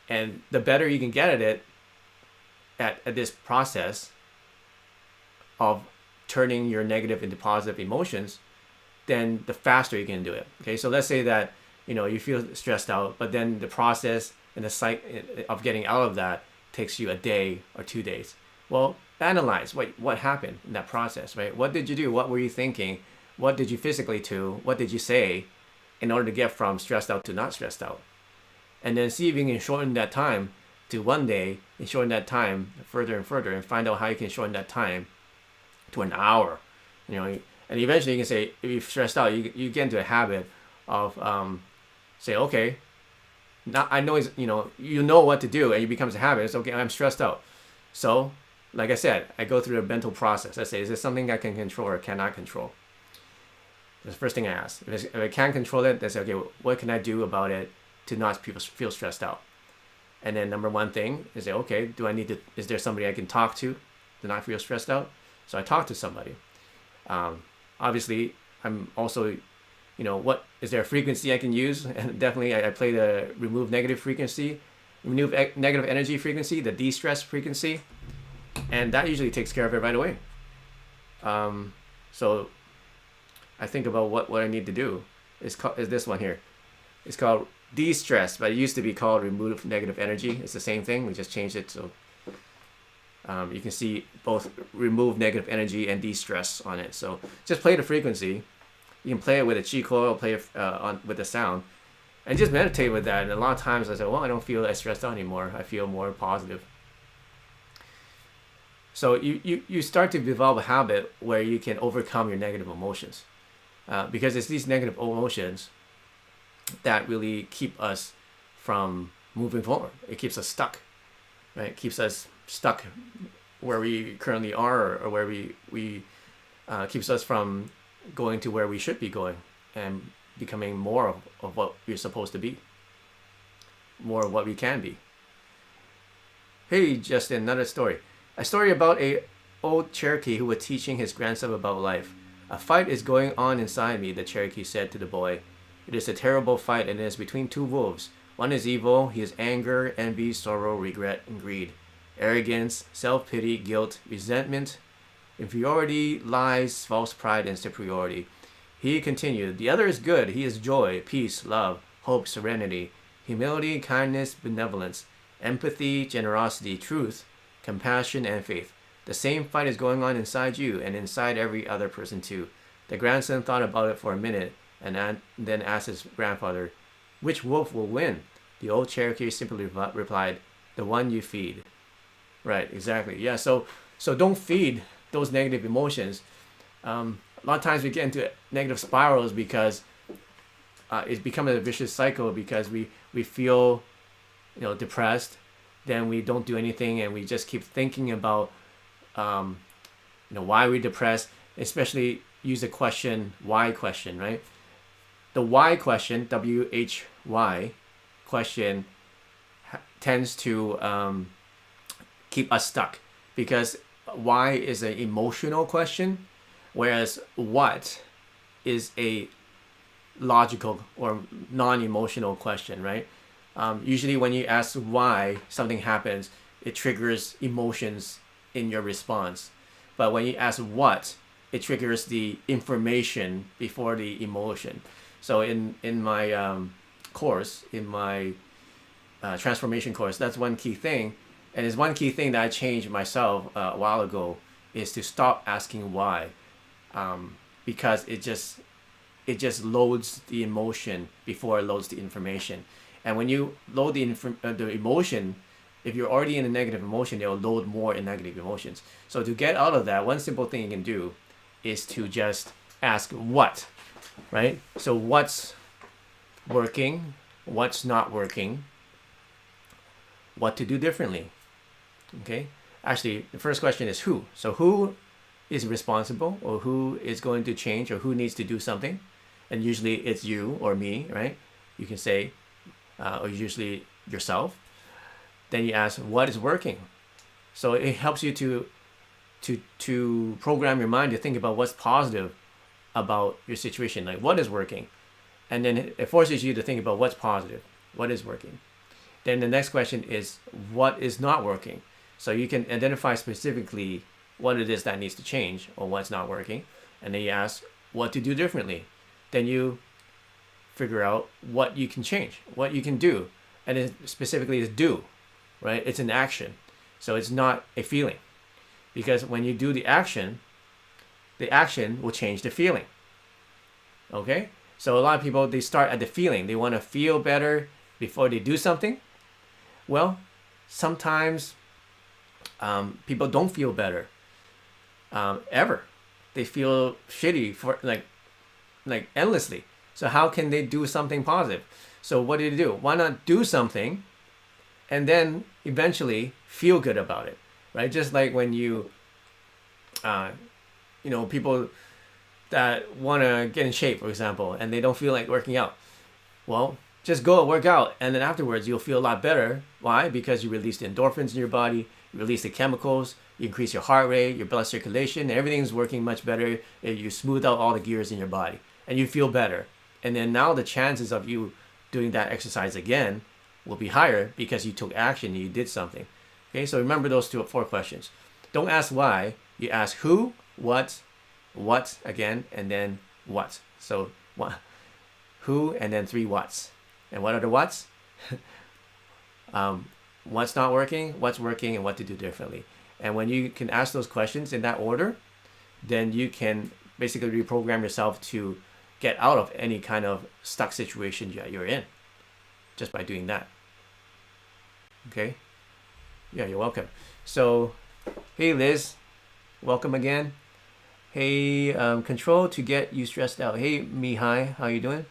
And the better you can get at it, at this process of turning your negative into positive emotions, then the faster you can do it. Okay, so let's say that you feel stressed out, but then the process and the cycle of getting out of that takes you a day or 2 days. Well, analyze what happened in that process, right? What did you do? What were you thinking? What did you physically do? What did you say in order to get from stressed out to not stressed out? And then see if you can shorten that time to 1 day, and shorten that time further and further, and find out how you can shorten that time to an hour. And eventually you can say, if you're stressed out, you get into a habit of say, okay, now I know you know what to do, and it becomes a habit. It's okay, I'm stressed out. So, like I said, I go through a mental process. I say, is this something I can control or cannot control? That's the first thing I ask. If I can't control it, then say, okay, what can I do about it to not feel stressed out? And then number one thing is say, okay, is there somebody I can talk to not feel stressed out? So I talk to somebody. Obviously, I'm also, what is there a frequency I can use? And definitely I play the remove negative energy frequency, the Destress Frequency, and that usually takes care of it right away. So I think about what I need to do. Is this one here. It's called De-stress, but it used to be called remove negative energy. It's the same thing. We just changed it, so you can see both remove negative energy and de-stress on it. So just play the frequency. You can play it with a Qi Coil, play it with the sound, and just meditate with that. And a lot of times I say, well, I don't feel as stressed out anymore. I feel more positive. So you start to develop a habit where you can overcome your negative emotions, because it's these negative emotions that really keep us from moving forward. It keeps us stuck, right? It keeps us stuck where we currently are, or where we keeps us from going to where we should be going and becoming more of what we're supposed to be, more of what we can be. Hey, Justin, another story. A story about a old Cherokee who was teaching his grandson about life. A fight is going on inside me, the Cherokee said to the boy. It is a terrible fight, and it is between two wolves. One is evil. He is anger, envy, sorrow, regret, and greed. Arrogance, self-pity, guilt, resentment, inferiority, lies, false pride, and superiority. He continued, the other is good. He is joy, peace, love, hope, serenity, humility, kindness, benevolence, empathy, generosity, truth, compassion, and faith. The same fight is going on inside you and inside every other person too. The grandson thought about it for a minute and then asked his grandfather, which wolf will win? The old Cherokee simply replied, the one you feed. Right, exactly. Yeah, so don't feed those negative emotions. A lot of times we get into negative spirals because it's become a vicious cycle because we feel, depressed, then we don't do anything and we just keep thinking about, why we're depressed. Especially use the question, why question, right? The why question, WHY question, tends to keep us stuck because why is an emotional question, whereas what is a logical or non-emotional question, right? Usually when you ask why something happens, it triggers emotions in your response. But when you ask what, it triggers the information before the emotion. So in my course, in my transformation course, that's one key thing. And it's one key thing that I changed myself a while ago is to stop asking why, because it just loads the emotion before it loads the information. And when you load the emotion, if you're already in a negative emotion, it will load more in negative emotions. So to get out of that, one simple thing you can do is to just ask what, right? So what's working, what's not working, what to do differently. Okay, actually the first question is who. So who is responsible, or who is going to change, or who needs to do something? And usually it's you or me, right? You can say, or usually yourself. Then you ask what is working. So it helps you to program your mind to think about what's positive about your situation, like what is working. And then it forces you to think about what's positive, what is working. Then the next question is what is not working. So you can identify specifically what it is that needs to change or what's not working. And then you ask what to do differently. Then you figure out what you can change, what you can do. And it specifically is do, right? It's an action. So it's not a feeling. Because when you do the action will change the feeling. Okay? So a lot of people, they start at the feeling. They want to feel better before they do something. Well, sometimes people don't feel better ever. They feel shitty for like endlessly. So how can they do something positive? So what do? Why not do something and then eventually feel good about it, right? Just like when you, people that want to get in shape, for example, and they don't feel like working out. Well, just go and work out, and then afterwards you'll feel a lot better. Why? Because you release the endorphins in your body, you release the chemicals, you increase your heart rate, your blood circulation, and everything's working much better. You smooth out all the gears in your body, and you feel better. And then now the chances of you doing that exercise again will be higher because you took action and you did something. Okay, so remember those 4 questions. Don't ask why, you ask who, what again, and then what. So what, who, and then 3 whats. And what are the whats? What's not working, what's working, and what to do differently. And when you can ask those questions in that order, then you can basically reprogram yourself to get out of any kind of stuck situation you're in just by doing that. Okay? Yeah, you're welcome. So, hey Liz, welcome again. Hey, control to get you stressed out. Hey, Mihai, how you doing?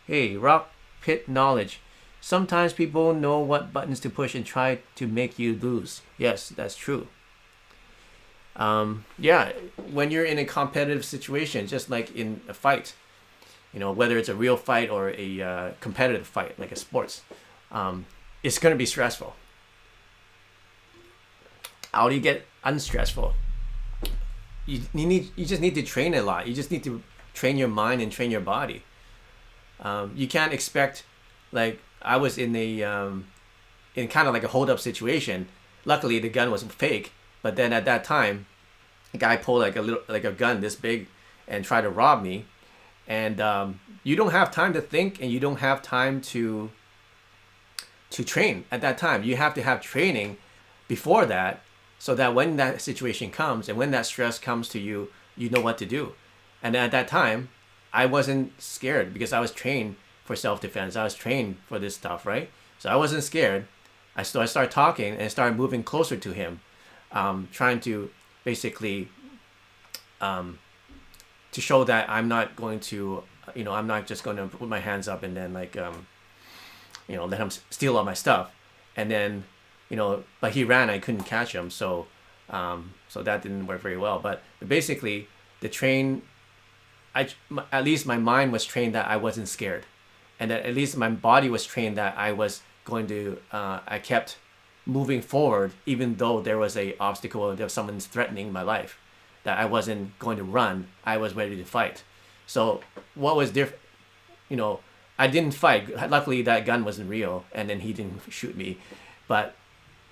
Hey, Rock Pit Knowledge. Sometimes people know what buttons to push and try to make you lose. Yes, that's true. Yeah, when you're in a competitive situation, just like in a fight, whether it's a real fight or a competitive fight, like a sports, it's going to be stressful. How do you get unstressful? You just need to train a lot. You just need to train your mind and train your body. You can't expect, like I was in in kind of like a hold up situation. Luckily the gun was fake, but then at that time, a guy pulled like a gun this big and tried to rob me. And you don't have time to think, and you don't have time to train at that time. You have to have training before that, so that when that situation comes and when that stress comes to you, you know what to do. And at that time, I wasn't scared because I was trained for self-defense. I was trained for this stuff, right? So I wasn't scared. I started talking and started moving closer to him, trying to basically to show that I'm not going to, I'm not just going to put my hands up and then like, let him steal all my stuff. And then, but he ran, I couldn't catch him. So that didn't work very well. But basically at least my mind was trained that I wasn't scared. And that at least my body was trained that I was going to, I kept moving forward, even though there was a obstacle, there was someone threatening my life, that I wasn't going to run. I was ready to fight. So what was different, I didn't fight. Luckily that gun wasn't real and then he didn't shoot me. But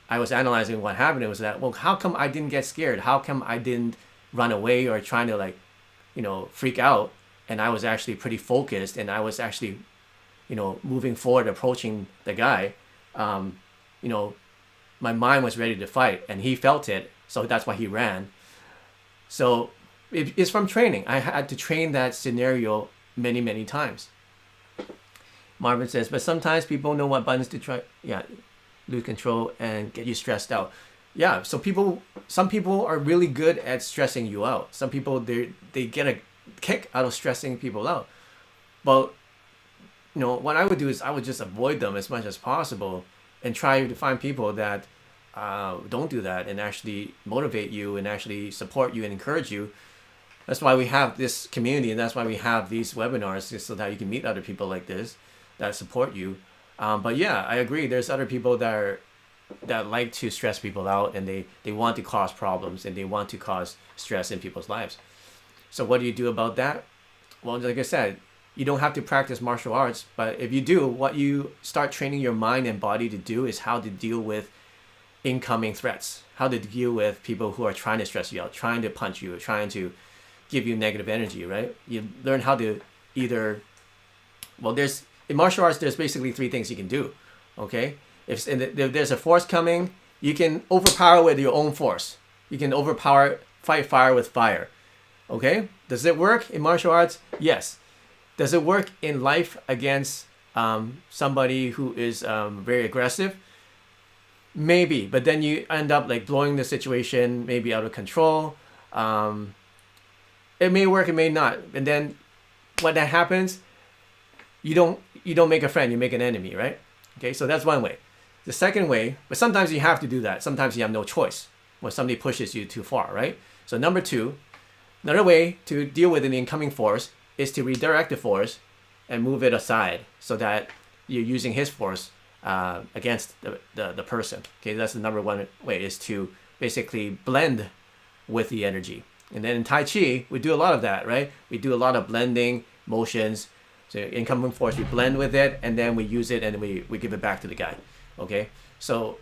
I was analyzing what happened. It was that, well, how come I didn't get scared? How come I didn't run away or trying to freak out? And I was actually pretty focused and I was actually, moving forward, approaching the guy. My mind was ready to fight and he felt it. So that's why he ran. So it's from training. I had to train that scenario many, many times. Marvin says, but sometimes people know what buttons to try. Yeah, lose control and get you stressed out. Yeah, so some people are really good at stressing you out. Some people, they get a kick out of stressing people out. But, what I would do is I would just avoid them as much as possible and try to find people that don't do that and actually motivate you and actually support you and encourage you. That's why we have this community and that's why we have these webinars, just so that you can meet other people like this that support you. But yeah, I agree. There's other people that like to stress people out and they want to cause problems and they want to cause stress in people's lives. So what do you do about that? Well, like I said, you don't have to practice martial arts, but if you do, what you start training your mind and body to do is how to deal with incoming threats, how to deal with people who are trying to stress you out, trying to punch you, trying to give you negative energy, right? You learn how to in martial arts, there's basically 3 things you can do, okay? If there's a force coming, you can overpower with your own force. You can fight fire with fire, okay? Does it work in martial arts? Yes. Does it work in life against somebody who is very aggressive? Maybe, but then you end up like blowing the situation maybe out of control. It may work, it may not. And then when that happens, you don't make a friend, you make an enemy, right? Okay, so that's one way. The second way, but sometimes you have to do that. Sometimes you have no choice when somebody pushes you too far, right? So number 2, another way to deal with an incoming force is to redirect the force and move it aside so that you're using his force against the person. Okay, that's the number 1 way, is to basically blend with the energy. And then in Tai Chi, we do a lot of that, right? We do a lot of blending motions. So incoming force, we blend with it, and then we use it, and we give it back to the guy. Okay, so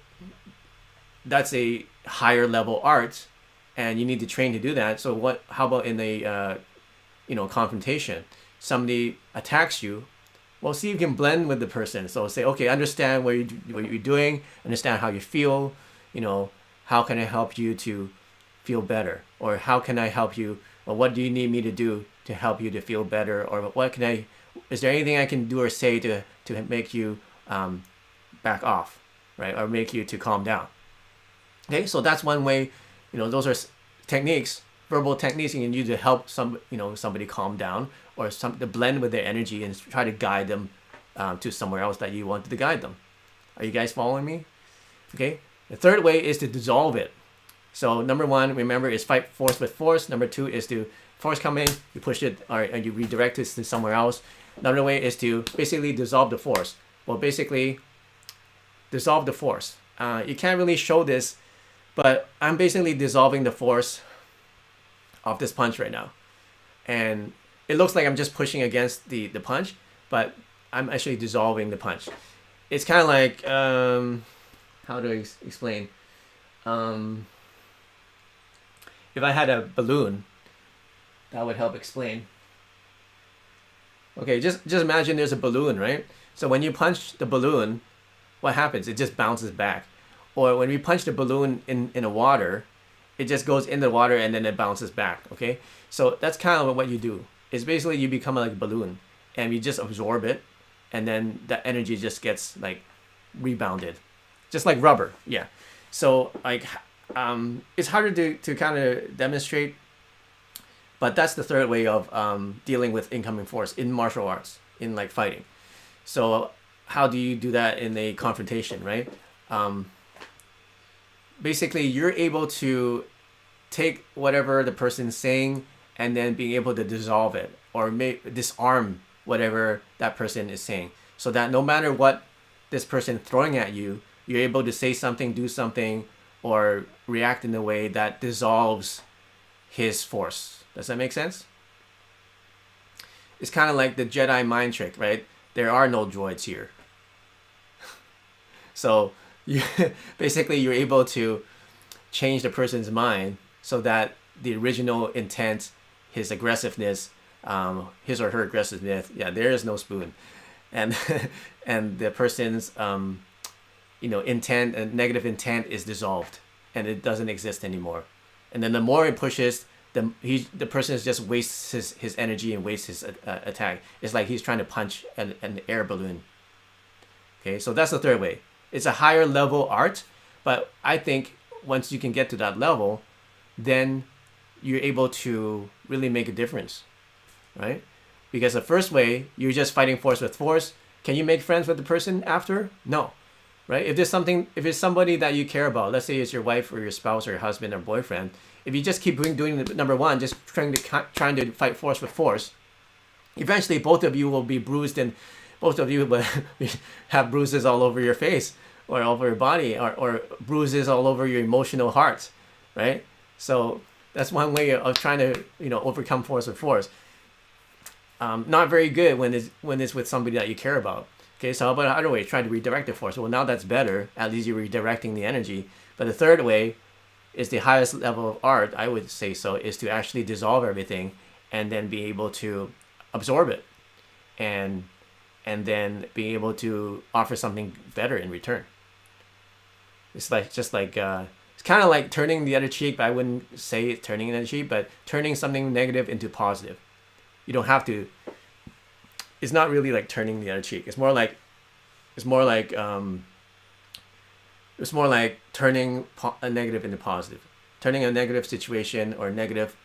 that's a higher level art, and you need to train to do that. So how about in a confrontation? Somebody attacks you. Well, see if you can blend with the person. So say, okay, understand what you're doing, understand how you feel. How can I help you to feel better? Or how can I help you? Or what do you need me to do to help you to feel better? Or is there anything I can do or say to make you back off, right? Or make you to calm down. Okay, so that's one way. Those are techniques, verbal techniques you can use to help somebody calm down, or to blend with their energy and try to guide them to somewhere else that you wanted to guide them. Are you guys following me? Okay. The third way is to dissolve it. So number 1, remember, is fight force with force. Number 2 is to force coming, you push it, or you redirect it to somewhere else. Another way is to basically dissolve the force. Well, basically, dissolve the force. You can't really show this, but I'm basically dissolving the force of this punch right now. And it looks like I'm just pushing against the punch, but I'm actually dissolving the punch. It's kind of like, how do I explain? If I had a balloon, that would help explain. Okay, just imagine there's a balloon, right? So when you punch the balloon, what happens? It just bounces back. or when we punch the balloon in the water, it just goes in the water and then it bounces back. Okay, so that's kind of what you do. It's basically you become like a balloon, and you just absorb it, and then that energy just gets like rebounded, just like rubber. Yeah. So like, it's harder to kind of demonstrate, but that's the third way of dealing with incoming force in martial arts, in like fighting. So how do you do that in a confrontation, right? Basically, you're able to take whatever the person's saying and then being able to dissolve it or disarm whatever that person is saying, so that no matter what this person throwing at you, you're able to say something, do something, or react in a way that dissolves his force. Does that make sense? It's kind of like the Jedi mind trick, right? There are no droids here. So you basically you're able to change the person's mind so that the original intent, his aggressiveness, his or her aggressiveness, yeah, there is no spoon, and and the person's intent and negative intent is dissolved, and it doesn't exist anymore. And then the more it pushes, the person just wastes his energy and wastes his attack. It's like he's trying to punch an air balloon. Okay, so that's the third way. It's a higher level art, but I think once you can get to that level, then you're able to really make a difference, right? Because the first way, you're just fighting force with force. Can you make friends with the person after? No, right? If it's somebody that you care about, let's say it's your wife or your spouse or your husband or boyfriend, if you just keep doing number one, just trying to fight force with force, eventually both of you will be bruised, and both of you will have bruises all over your face or all over your body, or bruises all over your emotional heart, right? So that's one way of trying to overcome force with force. Not very good when it's with somebody that you care about. Okay, so how about another way? Try to redirect the force. Well, now that's better. At least you're redirecting the energy. But the third way is the highest level of art, I would say so, is to actually dissolve everything and then be able to absorb it, and then be able to offer something better in return. It's it's kind of like turning the other cheek, but I wouldn't say it's turning the other cheek, but turning something negative into positive. You don't have to. It's not really like turning the other cheek. It's more like turning a negative into positive, turning a negative situation or negative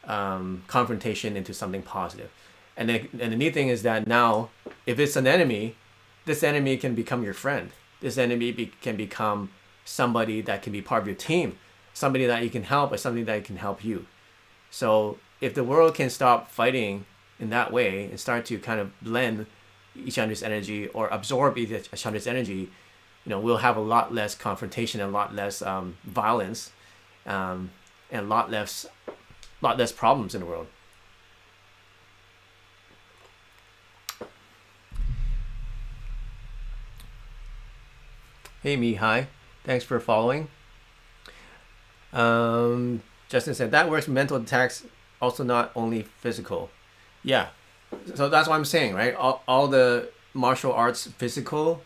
confrontation into something positive. And the neat thing is that now, if it's an enemy, this enemy can become your friend. This enemy can become somebody that can be part of your team, somebody that you can help, or somebody that can help you. So if the world can stop fighting in that way and start to kind of blend each other's energy or absorb each other's energy, we'll have a lot less confrontation and a lot less violence, and a lot less problems in the world. Hey me, hi. Thanks for following. Justin said that works mental attacks, also not only physical. Yeah. So that's what I'm saying, right? All the martial arts physical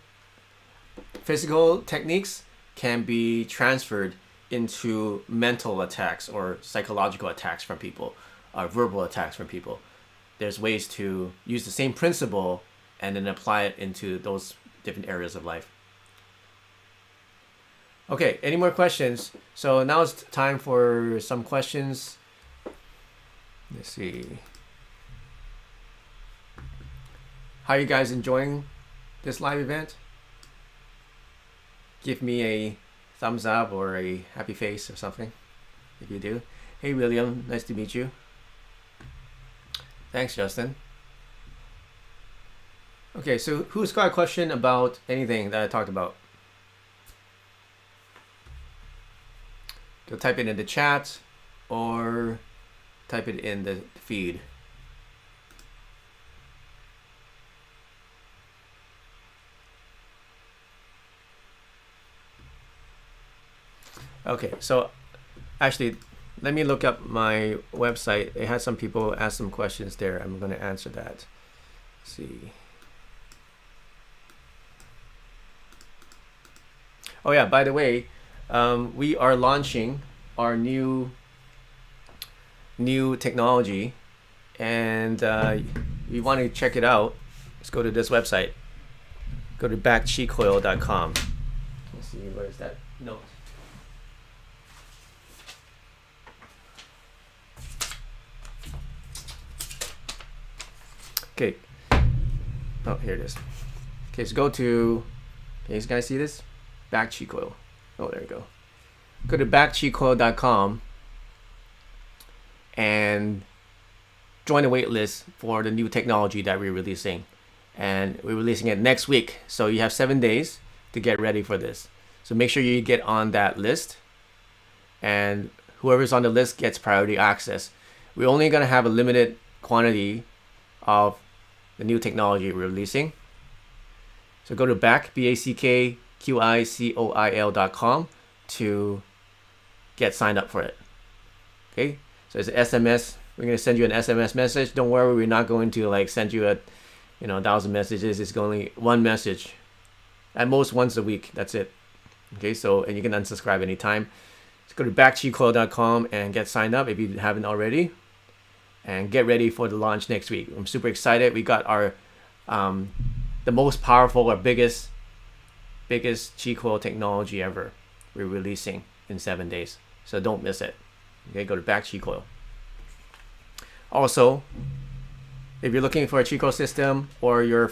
techniques can be transferred into mental attacks or psychological attacks from people, or verbal attacks from people. There's ways to use the same principle and then apply it into those different areas of life. Okay, any more questions? So now it's time for some questions. Let's see. How are you guys enjoying this live event? Give me a thumbs up or a happy face or something if you do. Hey William, nice to meet you. Thanks, Justin. Okay, so who's got a question about anything that I talked about? You'll type it in the chat or type it in the feed. Okay, so actually, let me look up my website. It has some people ask some questions there. I'm going to answer that. Let's see. Oh yeah, by the way, we are launching our new technology, and you want to check it out, let's go to this website. Go to backqicoil.com. Let's see, where's that note? Okay. Oh, here it is. Okay, so go to, can you guys see this? Back Qi Coil. Oh, there you go. Go to backqicoil.com and join the wait list for the new technology that we're releasing. And we're releasing it next week. So you have 7 days to get ready for this. So make sure you get on that list. And whoever's on the list gets priority access. We're only going to have a limited quantity of the new technology we're releasing. So go to backqicoil.com to get signed up for it. Okay, so it's an SMS. We're going to send you an SMS message. Don't worry, we're not going to like send you a 1,000 messages. It's only one message, at most once a week. That's it. Okay, so, and you can unsubscribe anytime. So go to backqicoil.com and get signed up if you haven't already, and get ready for the launch next week. I'm super excited. We got our the most powerful or biggest Qi Coil technology ever we're releasing in 7 days. So don't miss it. Okay, go to Back Qi Coil. Also, if you're looking for a Qi Coil system, or you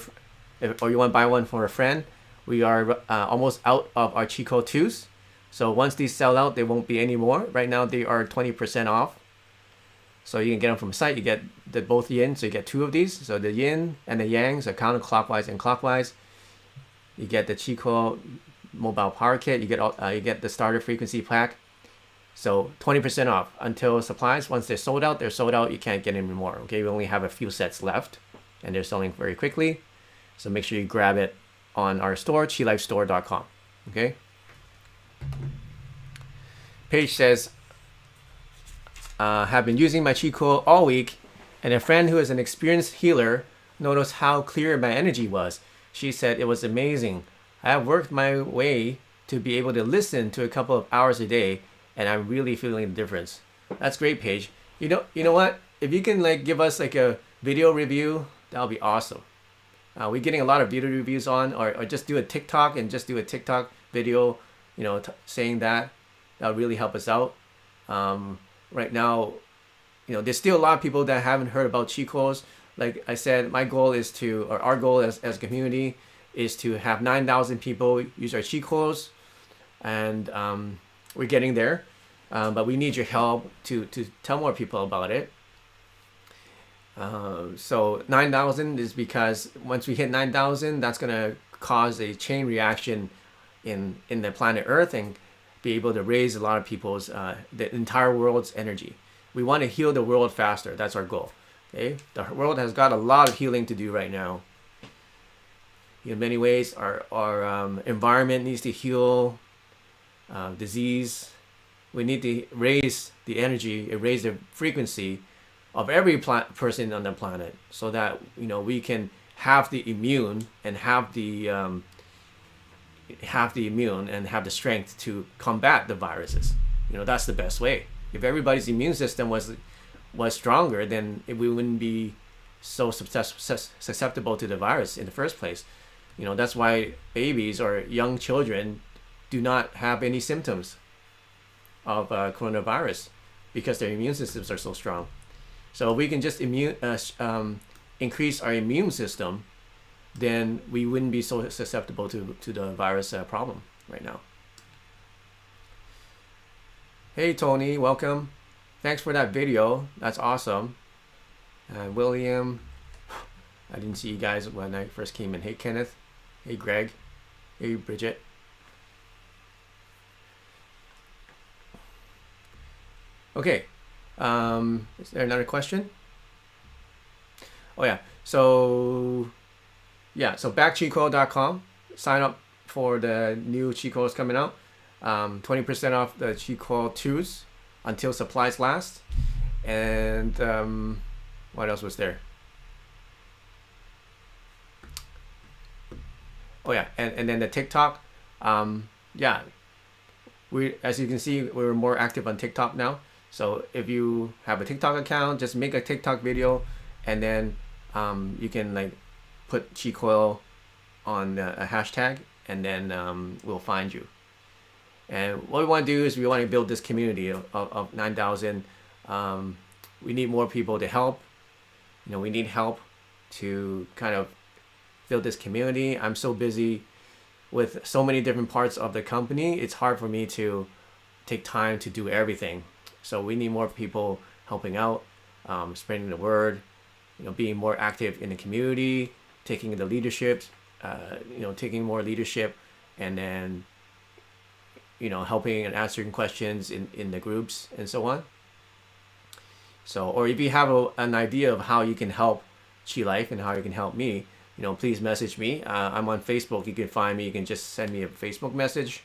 want to buy one for a friend, we are almost out of our Qi Coil 2s. So once these sell out, there won't be any more. Right now they are 20% off. So you can get them from the site. You get both yin, so you get 2 of these. So the yin and the yangs are counterclockwise and clockwise. You get the Qi Coil mobile power kit. You get the starter frequency pack. So 20% off until supplies. Once they're sold out, they're sold out. You can't get any more. Okay, we only have a few sets left, and they're selling very quickly. So make sure you grab it on our store, qilifestore.com. Okay. Paige says, have been using my Qi Coil all week, and a friend who is an experienced healer noticed how clear my energy was. She said it was amazing. I have worked my way to be able to listen to a couple of hours a day, and I'm really feeling the difference. That's great, Paige. You know what? If you can like give us like a video review, that'll be awesome. We're getting a lot of video reviews on, or just do a TikTok and just do a TikTok video, saying that. That'll really help us out. Right now, there's still a lot of people that haven't heard about Qi Coils. Like I said, my goal is our goal as a community is to have 9,000 people use our Qi Coils, and we're getting there. But we need your help to tell more people about it. So 9,000 is because once we hit 9,000, that's going to cause a chain reaction in the planet Earth and be able to raise a lot of people's, the entire world's energy. We want to heal the world faster. That's our goal. Okay, the world has got a lot of healing to do right now. In many ways, our environment needs to heal. Disease. We need to raise the energy, raise the frequency of every person on the planet, so that we can have the immune and have the strength to combat the viruses. That's the best way. If everybody's immune system was stronger, then we wouldn't be so susceptible to the virus in the first place. That's why babies or young children do not have any symptoms of coronavirus, because their immune systems are so strong. So if we can just increase our immune system, then we wouldn't be so susceptible to the virus problem right now. Hey Tony, welcome. Thanks for that video. That's awesome. William, I didn't see you guys when I first came in. Hey Kenneth. Hey Greg. Hey Bridget. Okay. Is there another question? Oh yeah. So backqicoil.com. Sign up for the new Qi Coils coming out. 20% off the Qi Coil 2s until supplies last. And what else was there? Oh yeah, and then the TikTok. yeah, as you can see, we're more active on TikTok now. So if you have a TikTok account, just make a TikTok video, and then you can like put Qi Coil on a hashtag, and then we'll find you. And what we want to do is we want to build this community of 9,000. We need more people to help. We need help to kind of build this community. I'm so busy with so many different parts of the company. It's hard for me to take time to do everything. So we need more people helping out, spreading the word, being more active in the community, taking the leadership, taking more leadership, and then, helping and answering questions in the groups and so on. So, or if you have an idea of how you can help Qi Life and how you can help me, please message me. I'm on Facebook. You can find me. You can just send me a Facebook message.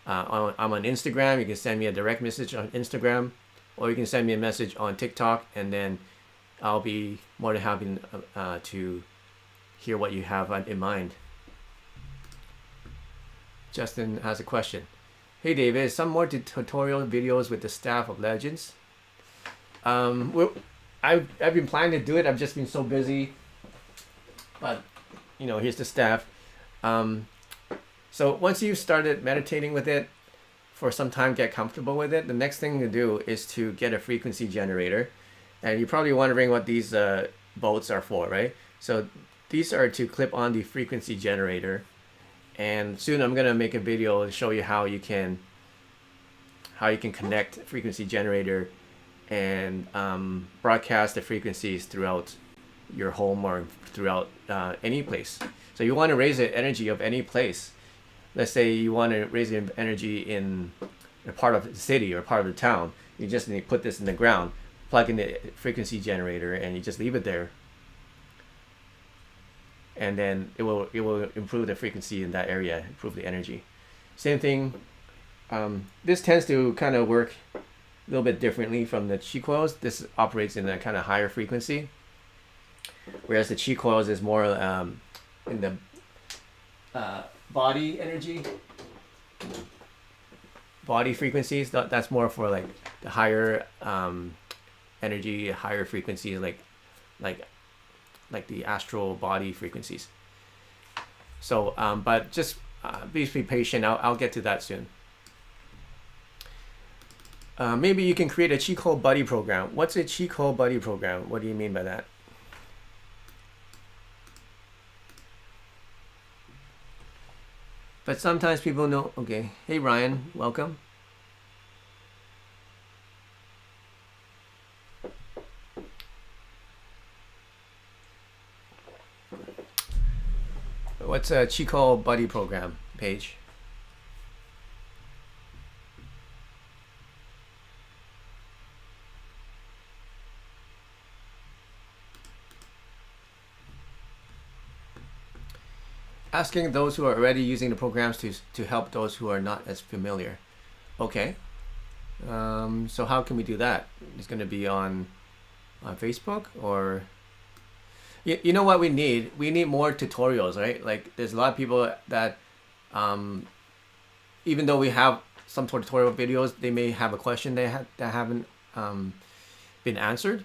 I'm on Instagram. You can send me a direct message on Instagram, or you can send me a message on TikTok, and then I'll be more than happy to hear what you have in mind. Justin has a question. Hey David, some more tutorial videos with the staff of Legends. I've been planning to do it. I've just been so busy. But here's the staff. So once you've started meditating with it for some time, get comfortable with it, the next thing to do is to get a frequency generator. And you're probably wondering what these bolts are for, right? So these are to clip on the frequency generator. And soon I'm gonna make a video and show you how you can connect frequency generator and broadcast the frequencies throughout your home or throughout any place. So you want to raise the energy of any place. Let's say you want to raise the energy in a part of the city or part of the town. You just need to put this in the ground, plug in the frequency generator, and you just leave it there. And then it will improve the frequency in that area, improve the energy. Same thing. This tends to kind of work a little bit differently from the Qi coils. This operates in a kind of higher frequency, whereas the Qi coils is more in the body energy, body frequencies. That's more for like the higher energy, higher frequencies, like the astral body frequencies. So, but just please be patient. I'll get to that soon. Maybe you can create a Qi Coil buddy program. What's a Qi Coil buddy program? What do you mean by that? But sometimes people know. Okay. Hey Ryan, welcome. What's a Qi Coil buddy program page? Asking those who are already using the programs to help those who are not as familiar. Okay. So how can we do that? It's going to be on Facebook, or you know what we need? We need more tutorials, right? Like there's a lot of people that even though we have some tutorial videos, they may have a question that haven't been answered.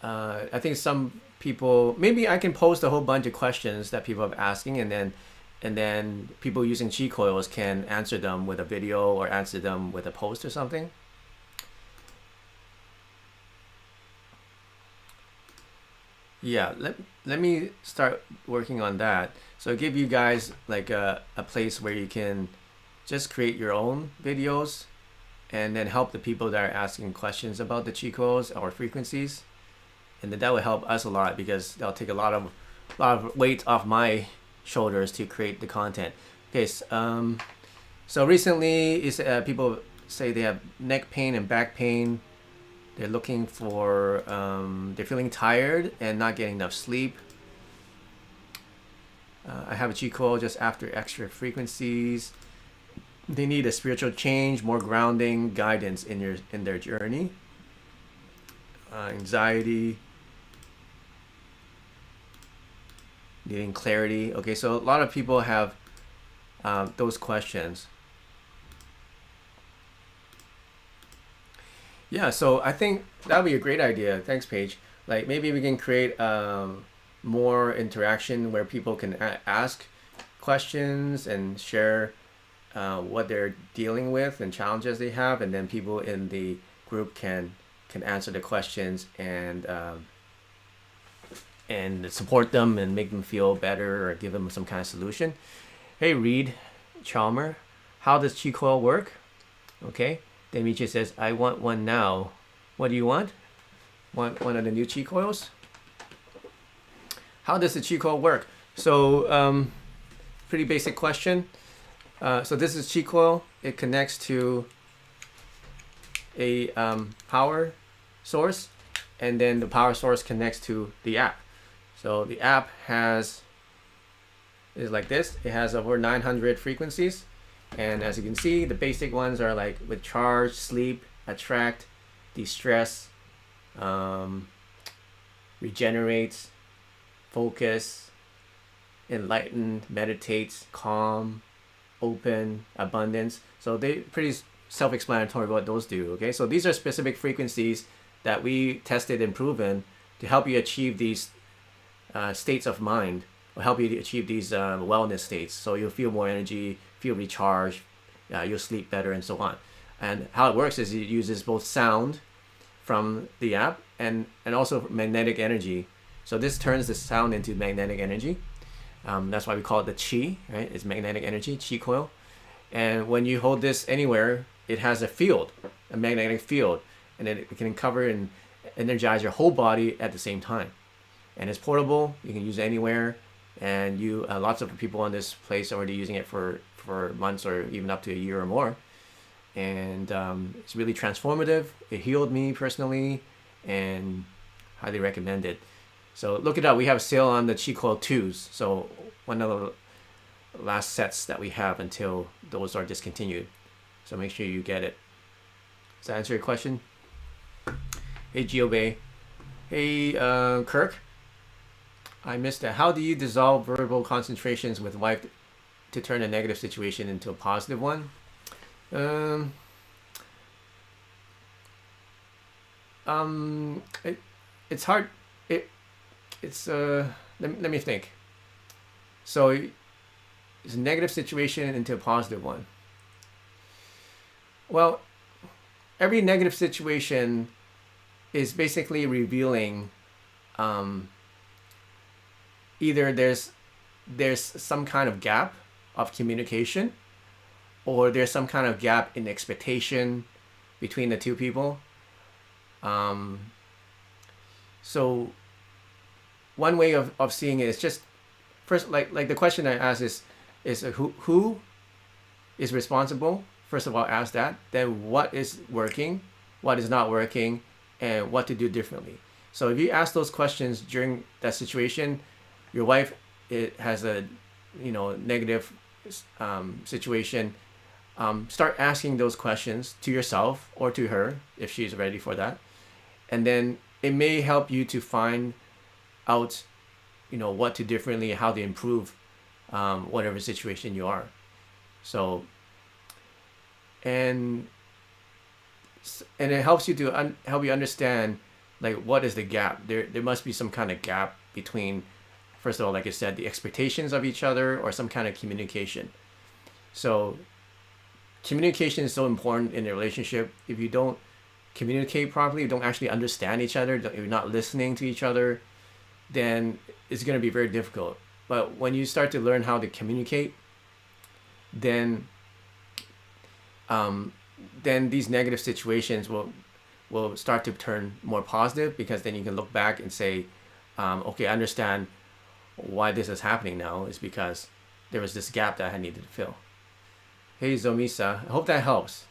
I think some people, maybe I can post a whole bunch of questions that people are asking, and then people using Qi coils can answer them with a video or answer them with a post or something. Yeah, let me start working on that. So give you guys like a place where you can just create your own videos and then help the people that are asking questions about the Qi coils or frequencies. And then that will help us a lot, because that'll take a lot of weight off my shoulders to create the content. Okay, so recently people say they have neck pain and back pain. They're looking for, they're feeling tired and not getting enough sleep. I have a Qi coil just after extra frequencies. They need a spiritual change, more grounding, guidance in their journey. Anxiety. Needing clarity. Okay, so a lot of people have those questions. Yeah, so I think that would be a great idea. Thanks, Paige. Like maybe we can create more interaction where people can ask questions and share what they're dealing with and challenges they have, and then people in the group can answer the questions and support them and make them feel better or give them some kind of solution. Hey, Reed Chalmer, how does Qi Coil work? Okay. Demichi says, I want one now. What do you want? Want one of the new Qi Coils? How does the Qi Coil work? So, pretty basic question. So this is Qi Coil. It connects to a power source, and then the power source connects to the app. So the app is like this. It has over 900 frequencies. And as you can see, the basic ones are like with charge, sleep, attract, distress, regenerates, focus, enlighten, meditates, calm, open, abundance. So they pretty self-explanatory what those do. Okay, so these are specific frequencies that we tested and proven to help you achieve these states of mind, or help you achieve these wellness states. So you'll feel more energy, feel recharged, you'll sleep better, and so on. And how it works is it uses both sound from the app and also magnetic energy. So this turns the sound into magnetic energy. That's why we call it the Qi, right? It's magnetic energy, Qi Coil. And when you hold this anywhere, it has a field, a magnetic field, and it can cover and energize your whole body at the same time. And it's portable. You can use it anywhere. And you lots of people on this place are already using it for months or even up to a year or more. And it's really transformative. It healed me personally, and highly recommend it. So look it up. We have a sale on the Qi Coil 2s. So one of the last sets that we have until those are discontinued. So make sure you get it. Does that answer your question? Hey, Giobay. Hey, Kirk. I missed that. How do you dissolve verbal concentrations with wife to turn a negative situation into a positive one? It's hard. Let me think. So it's a negative situation into a positive one. Well, every negative situation is basically revealing either there's some kind of gap of communication, or there's some kind of gap in expectation between the two people. So one way of seeing it is just first, like the question I asked is who is responsible. First of all, ask that. Then what is working, what is not working, and what to do differently. So if you ask those questions during that situation, your wife has a negative situation, start asking those questions to yourself or to her if she's ready for that, and then it may help you to find out what to differently, how to improve whatever situation you are. So and it helps you to help you understand like what is the gap. There must be some kind of gap between, first of all, like I said, the expectations of each other or some kind of communication. So communication is so important in a relationship. If you don't communicate properly, you don't actually understand each other, if you're not listening to each other, then it's going to be very difficult. But when you start to learn how to communicate, then these negative situations will start to turn more positive, because then you can look back and say, okay, I understand why this is happening now is because there was this gap that I needed to fill. Hey, Zomisa, I hope that helps.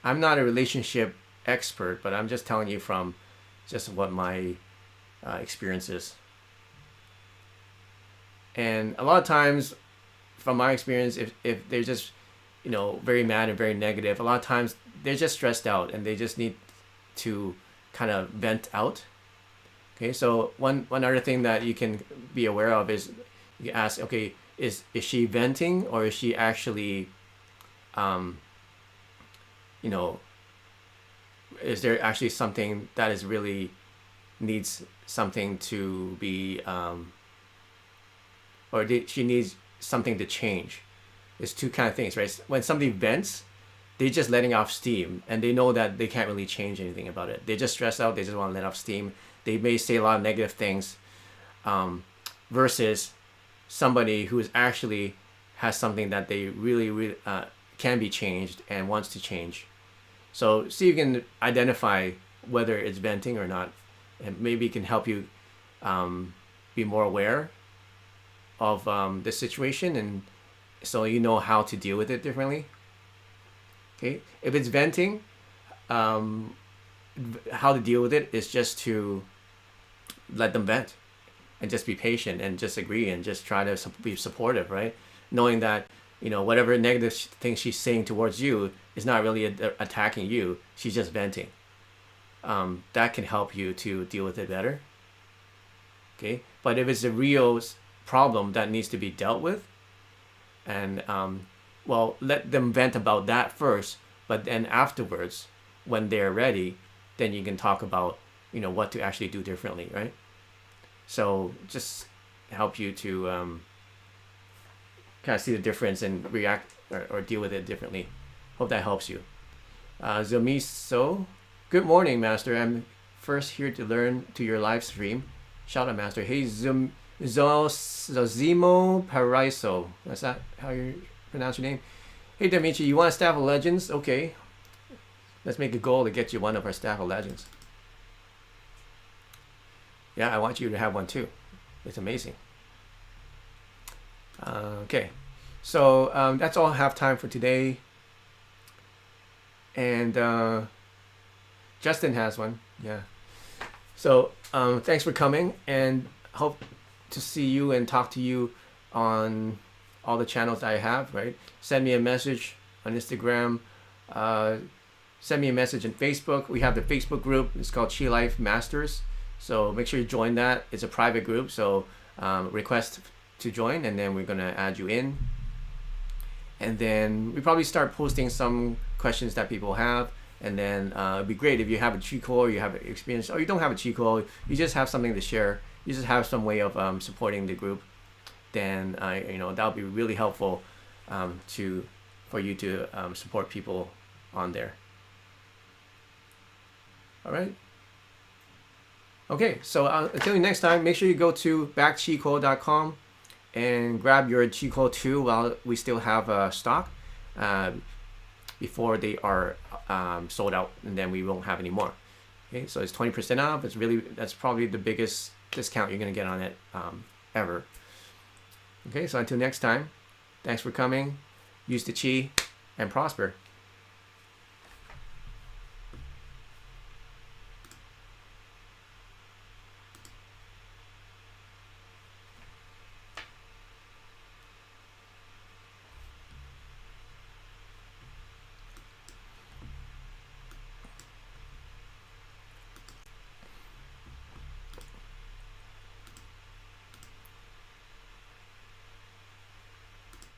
I'm not a relationship expert, but I'm just telling you from just what my experience is. And a lot of times, from my experience, if they're just very mad and very negative, a lot of times they're just stressed out and they just need to kind of vent out. Okay, so one other thing that you can be aware of is you ask, okay, is she venting, or is she actually, you know, is there actually something that is really needs something to be, or she needs something to change? There's two kind of things, right? When somebody vents, they're just letting off steam, and they know that they can't really change anything about it. They're just stressed out. They just want to let off steam. They may say a lot of negative things, versus somebody who is actually has something that they really can be changed and wants to change. So see if you can identify whether it's venting or not, and maybe it can help you be more aware of the situation, and so you know how to deal with it differently. Okay, if it's venting, how to deal with it is just to let them vent and just be patient and just agree and just try to be supportive, right? Knowing that, you know, whatever negative thing she's saying towards you is not really attacking you, she's just venting. That can help you to deal with it better. Okay, but if it's a real problem that needs to be dealt with, and well, let them vent about that first, but then afterwards, when they're ready, then you can talk about, you know, what to actually do differently, right? So just help you to kind of see the difference and react or deal with it differently. Hope that helps you. Zomiso, good morning, Master. I'm first here to learn to your live stream. Shout out, Master. Hey, Zozimo Paraiso. Is that how you pronounce your name? Hey, Damichi, you want a Staff of Legends? Okay. Let's make a goal to get you one of our Staff of Legends. Yeah, I want you to have one too. It's amazing. Okay. So that's all I have time for today. And Justin has one. Yeah. So thanks for coming, and hope to see you and talk to you on all the channels I have, right? Send me a message on Instagram. Send me a message on Facebook. We have the Facebook group. It's called Qi Life Masters. So make sure you join that. It's a private group. So request to join, and then we're going to add you in. And then we probably start posting some questions that people have. And then it'd be great if you have a Qi Coil, or you have experience, or you don't have a Qi Coil, you just have something to share. You just have some way of supporting the group. Then you know, that'll be really helpful for you to support people on there. All right. Okay, so until next time, make sure you go to backqicoil.com and grab your Qi Coil 2 while we still have stock, before they are sold out, and then we won't have any more. Okay, so it's 20% off. That's probably the biggest discount you're gonna get on it ever. Okay, so until next time, thanks for coming. Use the Qi and prosper.